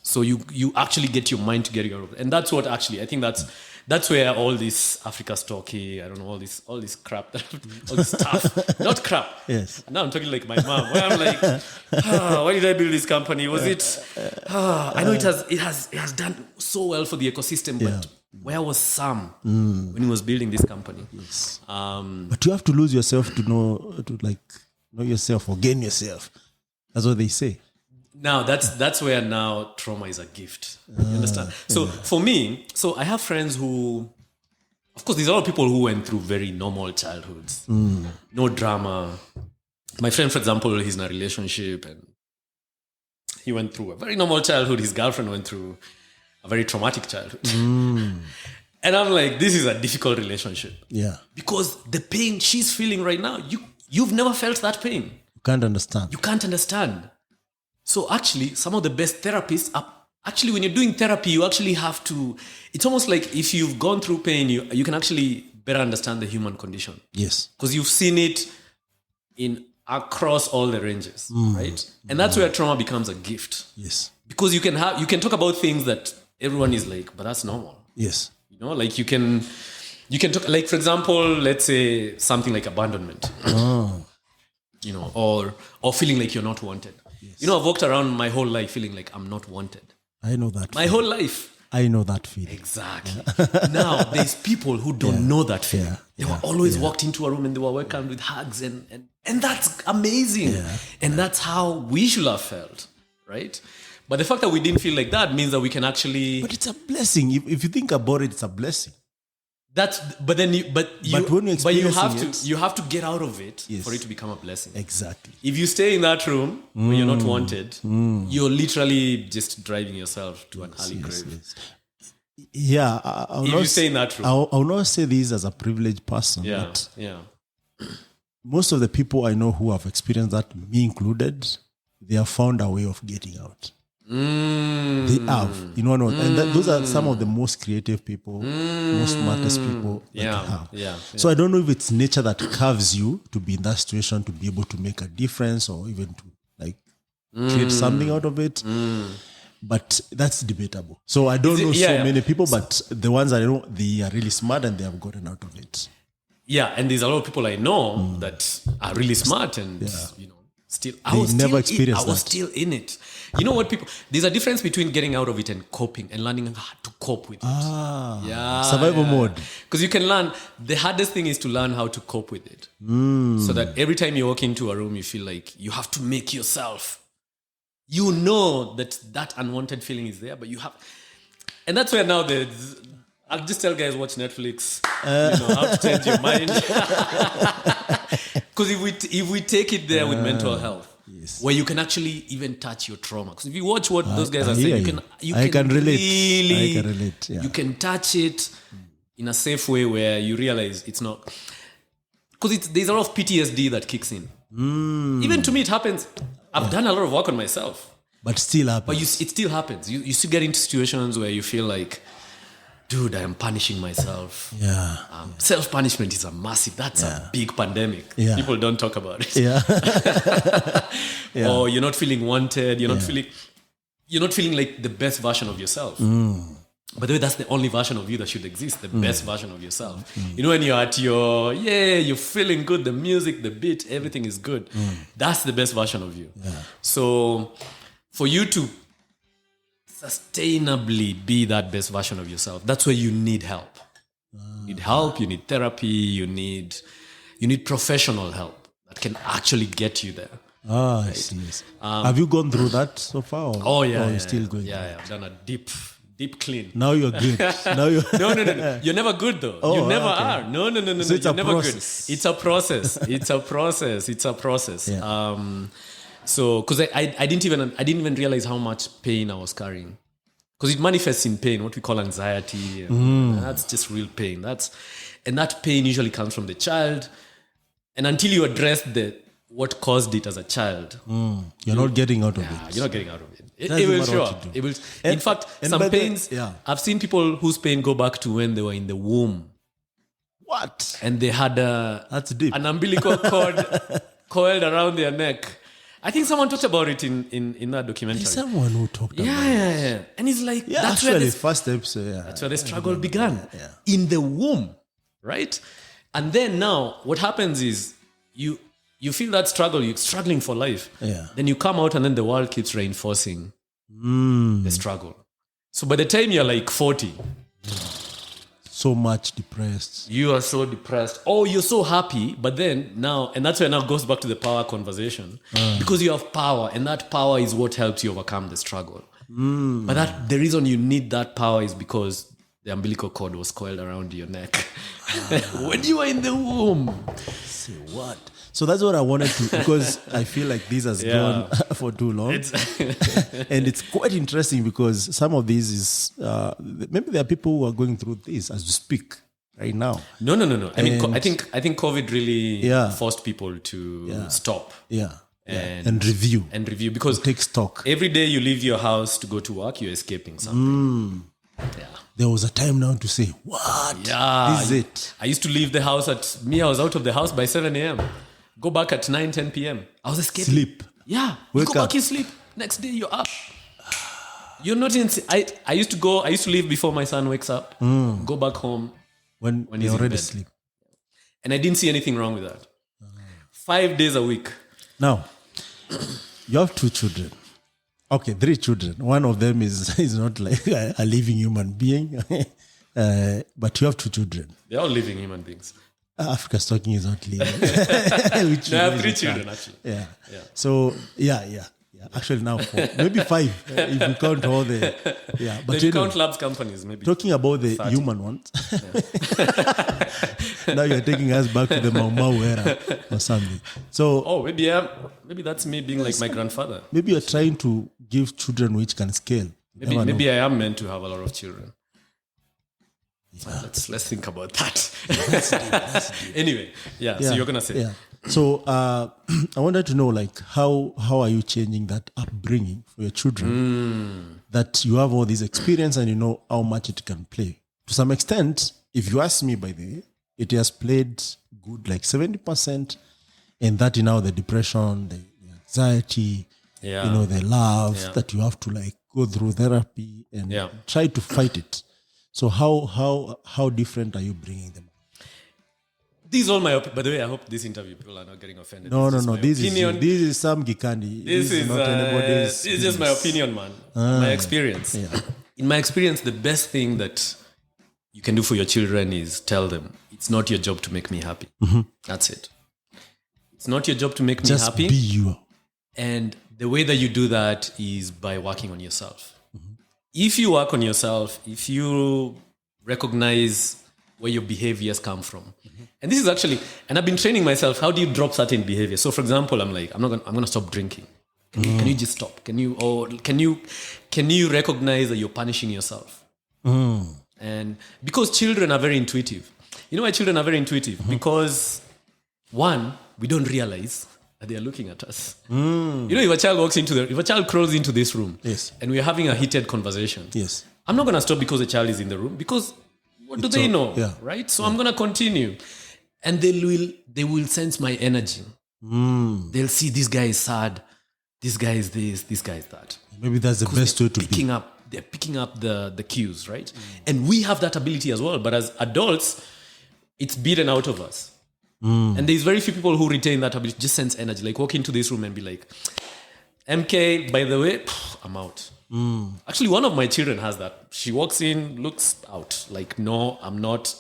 So you actually get your mind to get you out of it. And that's what actually, I think that's where all this Africa Stocky, I don't know, all this crap, all this stuff, not crap. Yes. Now I'm talking like my mom, where I'm like, why did I build this company? Was it? I know it has done so well for the ecosystem, but where was Sam when he was building this company? Yes. But you have to lose yourself to know yourself or gain yourself. That's what they say. Now that's where now trauma is a gift. You understand? So for me, I have friends who, of course, there's a lot of people who went through very normal childhoods, no drama. My friend, for example, he's in a relationship and he went through a very normal childhood. His girlfriend went through a very traumatic childhood. And I'm like, this is a difficult relationship. Yeah. Because the pain she's feeling right now, you've never felt that pain. You can't understand. You can't understand. So actually, some of the best therapists are actually, when you're doing therapy, you actually have to, it's almost like if you've gone through pain, you can actually better understand the human condition. Yes. Because you've seen it across all the ranges, right? And that's where trauma becomes a gift. Yes. Because you can talk about things that everyone is like, but that's normal. Yes. You know, like you can talk, like, for example, let's say something like abandonment. You know, or feeling like you're not wanted. Yes. You know, I've walked around my whole life feeling like I'm not wanted. I know that. My whole life. I know that feeling. Exactly. Now, there's people who don't know that feeling. They were always walked into a room and they were welcomed with hugs and that's amazing. Yeah. And that's how we should have felt, right? But the fact that we didn't feel like that means that we can actually... But it's a blessing. If you think about it, it's a blessing. But you have to get out of it for it to become a blessing. Exactly. If you stay in that room when you're not wanted, you're literally just driving yourself to an early grave. Yes. Yeah, if you stay in that room, I'll not say this as a privileged person. But most of the people I know who have experienced that, me included, they have found a way of getting out. They have, and those are some of the most creative people, most smartest people that you have. So I don't know if it's nature that carves you to be in that situation, to be able to make a difference or even to like create something out of it. But that's debatable. So I don't know many people, but the ones I know, they are really smart and they have gotten out of it. Yeah, and there's a lot of people I know that are really smart and still, I was still in it. You know what, people? There's a difference between getting out of it and coping and learning how to cope with it. Survival mode. Because you can learn. The hardest thing is to learn how to cope with it. So that every time you walk into a room, you feel like you have to make yourself. You know that unwanted feeling is there, but you have, and that's where now I'll just tell guys watch Netflix. How to change your mind. Because if we take it there with mental health, where you can actually even touch your trauma. Because if you watch what those guys are saying, you can relate. You can touch it in a safe way where you realize it's not. Because there's a lot of PTSD that kicks in. Even to me, it happens. I've done a lot of work on myself. But still happens. But it still happens. You still get into situations where you feel like, dude, I am punishing myself. Self-punishment is that's a big pandemic. People don't talk about it. Or you're not feeling wanted. You're not feeling like the best version of yourself. By the way, that's the only version of you that should exist, the best version of yourself. You know, when you're at you're feeling good, the music, the beat, everything is good. That's the best version of you. So for you to sustainably be that best version of yourself, that's where you need help. You need help, you need therapy, you need professional help that can actually get you there. I see. Have you gone through that so far? Or are you still going? I've done a deep deep clean. Now you're good. Now you're No. You're never good though. Oh, you never okay. are. No. So it's You're a never process. good. It's a process. It's a process. Yeah. So because I didn't even realize how much pain I was carrying. Because it manifests in pain, what we call anxiety. And that's just real pain. And that pain usually comes from the child. And until you address what caused it as a child, you're not getting out of it. you're not getting out of it. It Doesn't will matter show what up. you do. It will. And- In fact, and some by the- pains. yeah. I've seen people whose pain go back to when they were in the womb What? and they had That's deep. an umbilical cord coiled around their neck. I think someone talked about it in that documentary. There's someone who talked about it. Yeah. And it's like Yeah, that's actually, where first episode, yeah. that's where the struggle began. Yeah. In the womb, right? And then now what happens is you feel that struggle, you're struggling for life. Yeah. Then you come out and then the world keeps reinforcing the struggle. So by the time you're like 40, So much depressed. you are so depressed. Oh, you're so happy. But then now, and that's where now goes back to the power conversation. Because you have power, and that power is what helps you overcome the struggle. But the reason you need that power is because the umbilical cord was coiled around your neck when you were in the womb. Say what? So that's what I wanted to, because I feel like this has gone for too long. And it's quite interesting because some of these is, maybe there are people who are going through this as we speak right now. No. I mean, And- I think COVID really Yeah. forced people to stop Yeah. and review. and review because Take stock. every day you leave your house to go to work, you're escaping something. There was a time now to say, what? Yeah, This is it. I used to leave the house I was out of the house by 7 a.m. Go back at 9, 10 p.m. I was escaping. Sleep. Yeah. Wake you go up. back, you sleep. Next day you're up. You're not in. I used to leave before my son wakes up. Go back home, When he's you're in already bed. asleep. and I didn't see anything wrong with that. 5 days a week. Now, you have 2 children. Okay, 3 children. One of them is not like a living human being, but you have 2 children. They're all living human beings. Africa's talking is not living. Which No, I have is 3 a children child. actually. Yeah. So yeah. Actually, now 4, maybe 5 if you count all the. Yeah, but If you anyway, count labs companies, maybe. talking about the 30. human ones. Now you're taking us back to the Mau Mau era or something. So Oh, maybe that's me being like my grandfather. maybe you're trying to give children which can scale. You never know. Maybe I am meant to have a lot of children. Let's think about that. Anyway, so you're gonna say. Yeah. So I wanted to know, like, how are you changing that upbringing for your children? That you have all this experience and you know how much it can play. To some extent, if you ask me, by the way, it has played good, like 70%, and that in now the depression, the anxiety, Yeah. the love that you have to like go through therapy and try to fight it. So how different are you bringing them? These are all my by the way, I hope this interview people are not getting offended. No. my This opinion. this is Sam Gikandi. This is not anybody's. this is just my opinion, man. My experience. Yeah. In my experience, the best thing that you can do for your children is tell them it's not your job to make me happy. That's it. It's not your job to make me Just happy. be you. And the way that you do that is by working on yourself. If you work on yourself, if you recognize where your behaviors come from, and this is actually, and I've been training myself. How do you drop certain behaviors? So, for example, I'm gonna stop drinking. Can you just stop? Can you recognize that you're punishing yourself? And because children are very intuitive. You know why children are very intuitive? Because one, we don't realize that they are looking at us. If a child if a child crawls into this room, Yes. and we're having a heated conversation, Yes. I'm not gonna stop because the child is in the room, because what do It's they all- know? yeah. Right? So I'm gonna continue. And they will sense my energy. They'll see this guy is sad, this guy is this guy is that. Maybe that's the best way to be. They're picking up the cues, right? And we have that ability as well. But as adults, it's beaten out of us. And there's very few people who retain that ability, just sense energy. Like walk into this room and be like, MK, by the way, I'm out. Actually, one of my children has that. She walks in, looks out. Like, no, I'm not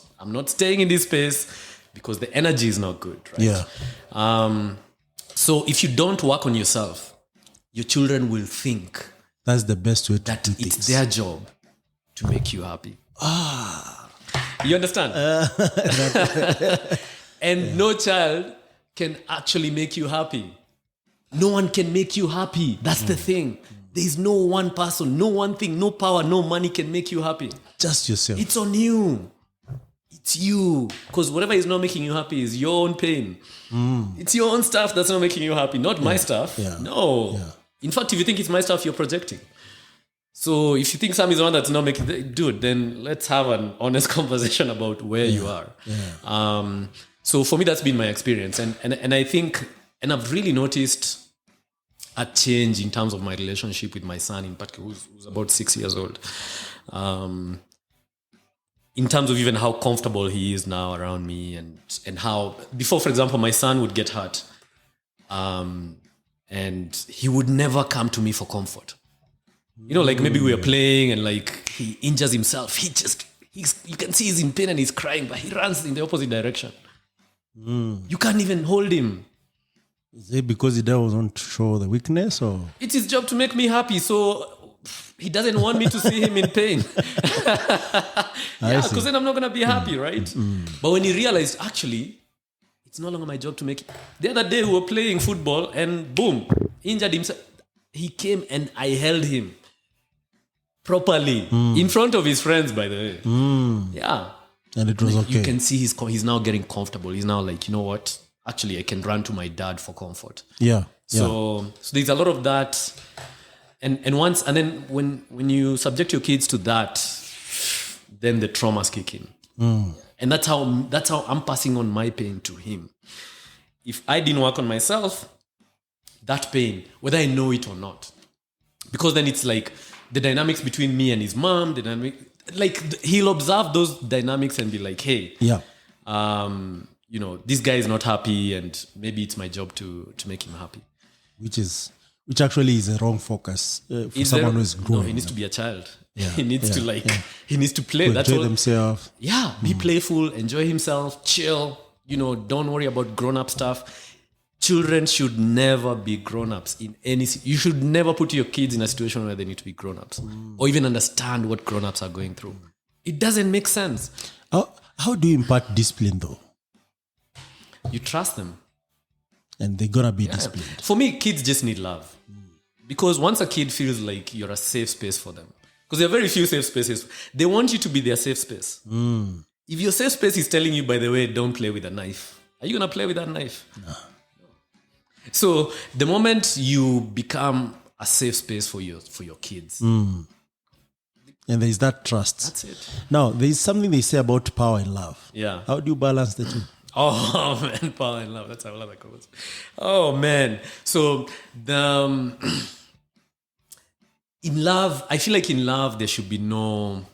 staying in this space because the energy is not good, right? Yeah. So if you don't work on yourself, your children will think That's the best way to that do it's things. their job to make you happy. You understand? And no child can actually make you happy. No one can make you happy. That's the thing. There is no one person, no one thing, no power, no money can make you happy. Just yourself. It's on you. It's you. Because whatever is not making you happy is your own pain. It's your own stuff that's not making you happy, not my stuff. Yeah. No. Yeah. In fact, if you think it's my stuff, you're projecting. So if you think Sam is the one that's not making it, dude, then let's have an honest conversation about where you are. Yeah. So for me, that's been my experience. And I think, and I've really noticed a change in terms of my relationship with my son, in particular, who's about 6 years old. In terms of even how comfortable he is now around me, and how before, for example, my son would get hurt, and he would never come to me for comfort. You know, like maybe we were playing and like he injures himself. You can see he's in pain and he's crying, but he runs in the opposite direction. You can't even hold him. Is it because he doesn't want to show the weakness, or? It's his job to make me happy, so he doesn't want me to see him in pain. Yeah, because then I'm not going to be happy, right? But when he realized, actually, it's no longer my job to make it. The other day we were playing football and boom, injured himself. He came and I held him properly in front of his friends, by the way. Yeah. And it was okay. You can see he's now getting comfortable. He's now like, you know what? Actually, I can run to my dad for comfort. Yeah. So there's a lot of that. And then when you subject your kids to that, then the traumas kick in. And that's how I'm passing on my pain to him. If I didn't work on myself, that pain, whether I know it or not, because then it's like the dynamics between me and his mom, he'll observe those dynamics and be like, hey, you know, this guy is not happy, and maybe it's my job to make him happy. Which actually is a wrong focus for someone who is growing. No, he needs to be a child. Yeah. He needs to he needs to play. That's enjoy themselves. Yeah, be playful, enjoy himself, chill. You know, don't worry about grown-up stuff. Children should never be grown-ups in any. You should never put your kids in a situation where they need to be grown-ups or even understand what grown-ups are going through. It doesn't make sense. How do you impart discipline though? You trust them. And they're going to be disciplined. For me, kids just need love. Because once a kid feels like you're a safe space for them, because there are very few safe spaces, they want you to be their safe space. If your safe space is telling you, by the way, don't play with a knife, are you going to play with that knife? No. So the moment you become a safe space for your kids. And there's that trust. That's it. Now, there's something they say about power and love. Yeah. How do you balance the two? Oh man, power and love. That's how I love that conversation. Oh man. So in love, I feel like in love there should be no,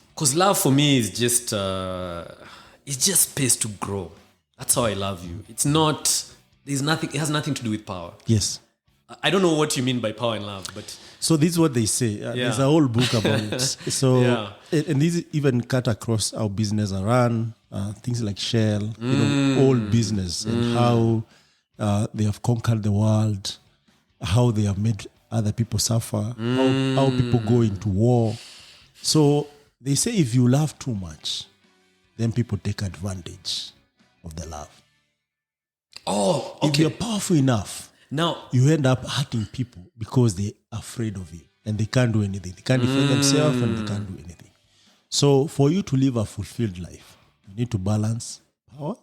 because love for me is just it's just space to grow. That's how I love you. It's not. There's nothing. It has nothing to do with power. Yes. I don't know what you mean by power and love, but so this is what they say. There's a whole book about it. So, and these even cut across how business are run, things like Shell, you know, all business, and how they have conquered the world, how they have made other people suffer, how people go into war. So they say if you love too much, then people take advantage of the love. Oh, okay. If you're powerful enough, now you end up hurting people because they're afraid of you and they can't do anything. They can't defend themselves and they can't do anything. So for you to live a fulfilled life, you need to balance power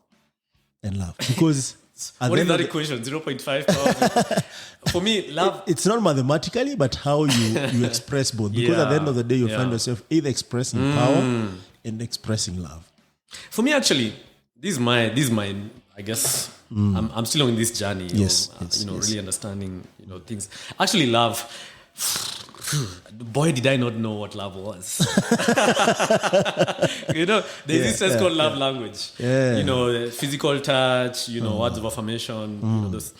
and love. Because what is that equation? 0.5 power? For me, love. It's not mathematically, but how you express both. Because at the end of the day, you find yourself either expressing power and expressing love. For me, actually, this is my I guess I'm still on this journey of really understanding things. Actually, love, boy, did I not know what love was. There's this test called love language. Physical touch, words of affirmation, those.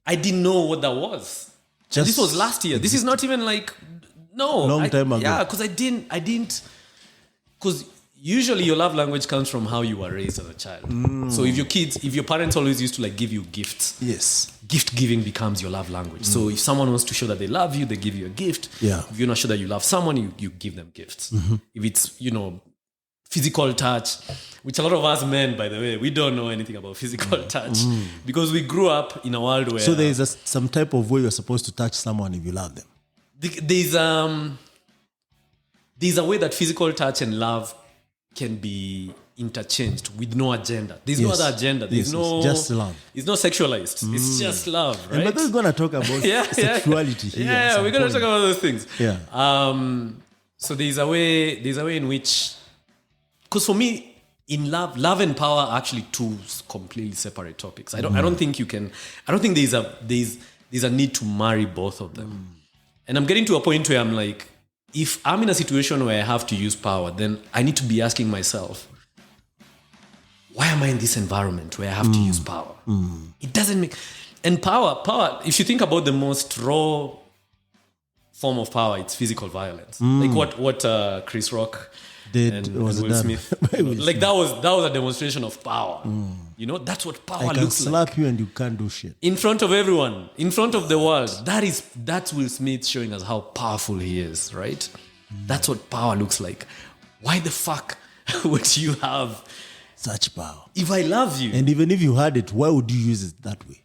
I didn't know what that was. This was last year. This is not even long time ago. Yeah, because I didn't because usually your love language comes from how you were raised as a child. So if your parents always used to like give you gifts, Yes. gift giving becomes your love language. So if someone wants to show that they love you, they give you a gift. Yeah. If you're not sure that you love someone, you give them gifts. If it's, physical touch, which a lot of us men, by the way, we don't know anything about physical touch because we grew up in a world where... So there is some type of way you're supposed to touch someone if you love them. There's a way that physical touch and love can be interchanged with no agenda. There's no other agenda. There's no... just love. It's not sexualized. It's just love, right? And we're going to talk about sexuality here. Yeah, we're going to talk about those things. Yeah. So there's a way in which... Because for me, in love and power are actually two completely separate topics. I don't think there's a need to marry both of them. And I'm getting to a point where I'm like, if I'm in a situation where I have to use power, then I need to be asking myself, why am I in this environment where I have to use power? It doesn't make... And power, if you think about the most raw form of power, it's physical violence. Like what Chris Rock and Will Smith. Like that was a demonstration of power. That's what power I can looks like. slap you and you can't do shit. In front of everyone, in front of the world. That's Will Smith showing us how powerful he is, right? That's what power looks like. Why the fuck would you have Such power? if I love you? And even if you had it, why would you use it that way?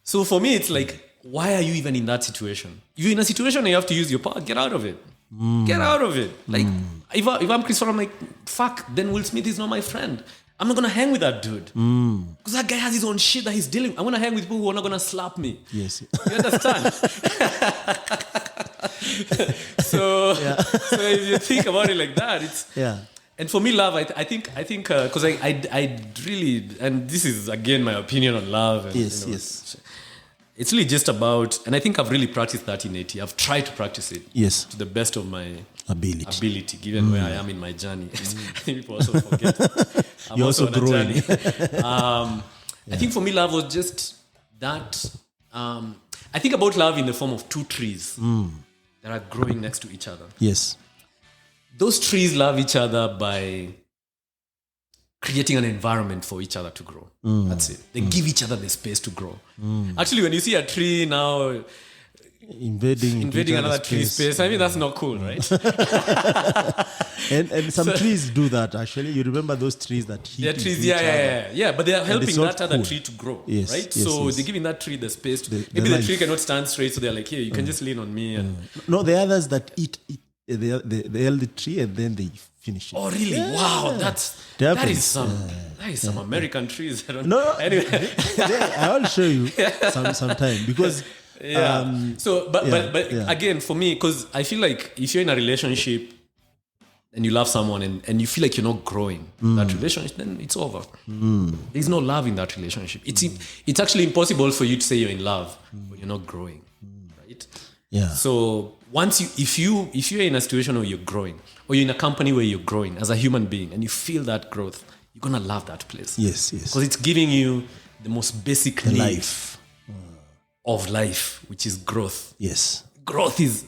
So for me, it's like, why are you even in that situation? If you're in a situation where you have to use your power, get out of it. Get out of it. Like, if I'm Chris Rock, I'm like, fuck, then Will Smith is not my friend. I'm not going to hang with that dude. Because that guy has his own shit that he's dealing with. I'm going to hang with people who are not going to slap me. Yes. You understand? So if you think about it like that, it's... Yeah. And for me, love, I think, because I really, and this is again my opinion on love. And, Yes. It's really just about, and I think I've really practiced that in 80. I've tried to practice it to the best of my ability given where I am in my journey. I think people also forget. You're also on a growing. journey. I think for me, love was just that. I think about love in the form of two trees that are growing next to each other. Yes. Those trees love each other by creating an environment for each other to grow. That's it. They give each other the space to grow. Actually, when you see a tree now invading another tree's space, I mean, that's not cool, right? and some trees do that, actually. You remember those trees that heat? They're trees, yeah. But they are helping that other tree to grow, yes, right? Yes, so yes. they're giving that tree the space to... Maybe the tree cannot stand straight, so they're like, here, you can just lean on me. And No, the others that eat the early tree and then they finish it. oh, really? Yeah. Wow, that is some American trees. I don't No, Anyway. I'll show you sometime because... But again, for me, because I feel like if you're in a relationship and you love someone and you feel like you're not growing that relationship, then it's over. There's no love in that relationship. It's actually impossible for you to say you're in love but you're not growing, right? Yeah. So if you're in a situation where you're growing, or you're in a company where you're growing as a human being, and you feel that growth, you're gonna love that place. Yes. Because it's giving you the most basic need of life, which is growth. Yes. Growth is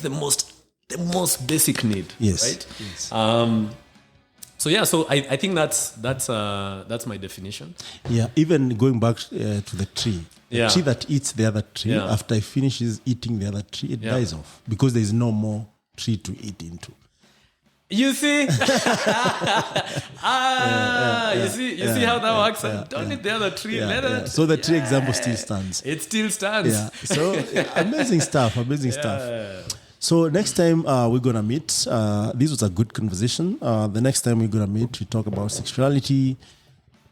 the most basic need. Yes. Right? Yes. So I think that's my definition. Yeah. Even going back to the tree. The tree that eats the other tree, after it finishes eating the other tree, it dies off because there is no more tree to eat into. You see? You see how that works? Don't eat the other tree. Let it. So the tree example still stands. It still stands. Yeah. So amazing stuff. So next time we're going to meet, this was a good conversation. The next time we're going to meet, we talk about sexuality,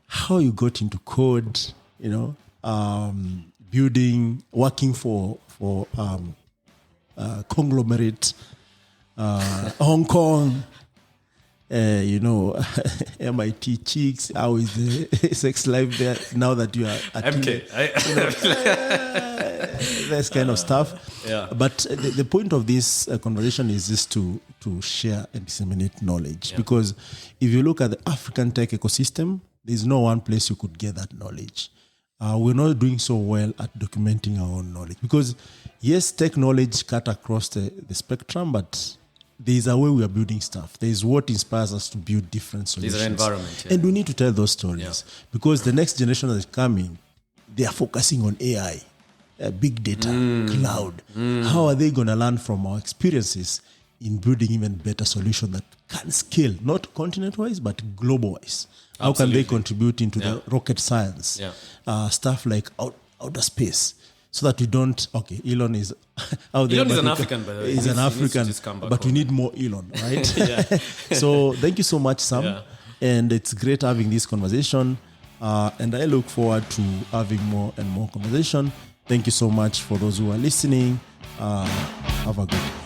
how you got into code, building, working for conglomerate, Hong Kong, MIT chicks, how is the sex life there now that you are at MK. this kind of stuff. Yeah. But the point of this conversation is just to share and disseminate knowledge. Because if you look at the African tech ecosystem, there's no one place you could get that knowledge. We're not doing so well at documenting our own knowledge. Because, yes, tech knowledge cut across the spectrum, but there's a way we are building stuff. There's what inspires us to build different solutions. There's an environment. And we need to tell those stories because the next generation that is coming, they are focusing on AI, big data, cloud. How are they going to learn from our experiences in building even better solutions that can scale, not continent-wise, but global-wise? How can they contribute into the rocket science? Stuff like outer space. So that we don't, Elon is out there. Elon is an African, by the way. He's an African, but we need more Elon, right? So thank you so much, Sam. And it's great having this conversation. And I look forward to having more and more conversation. Thank you so much for those who are listening. Have a good day.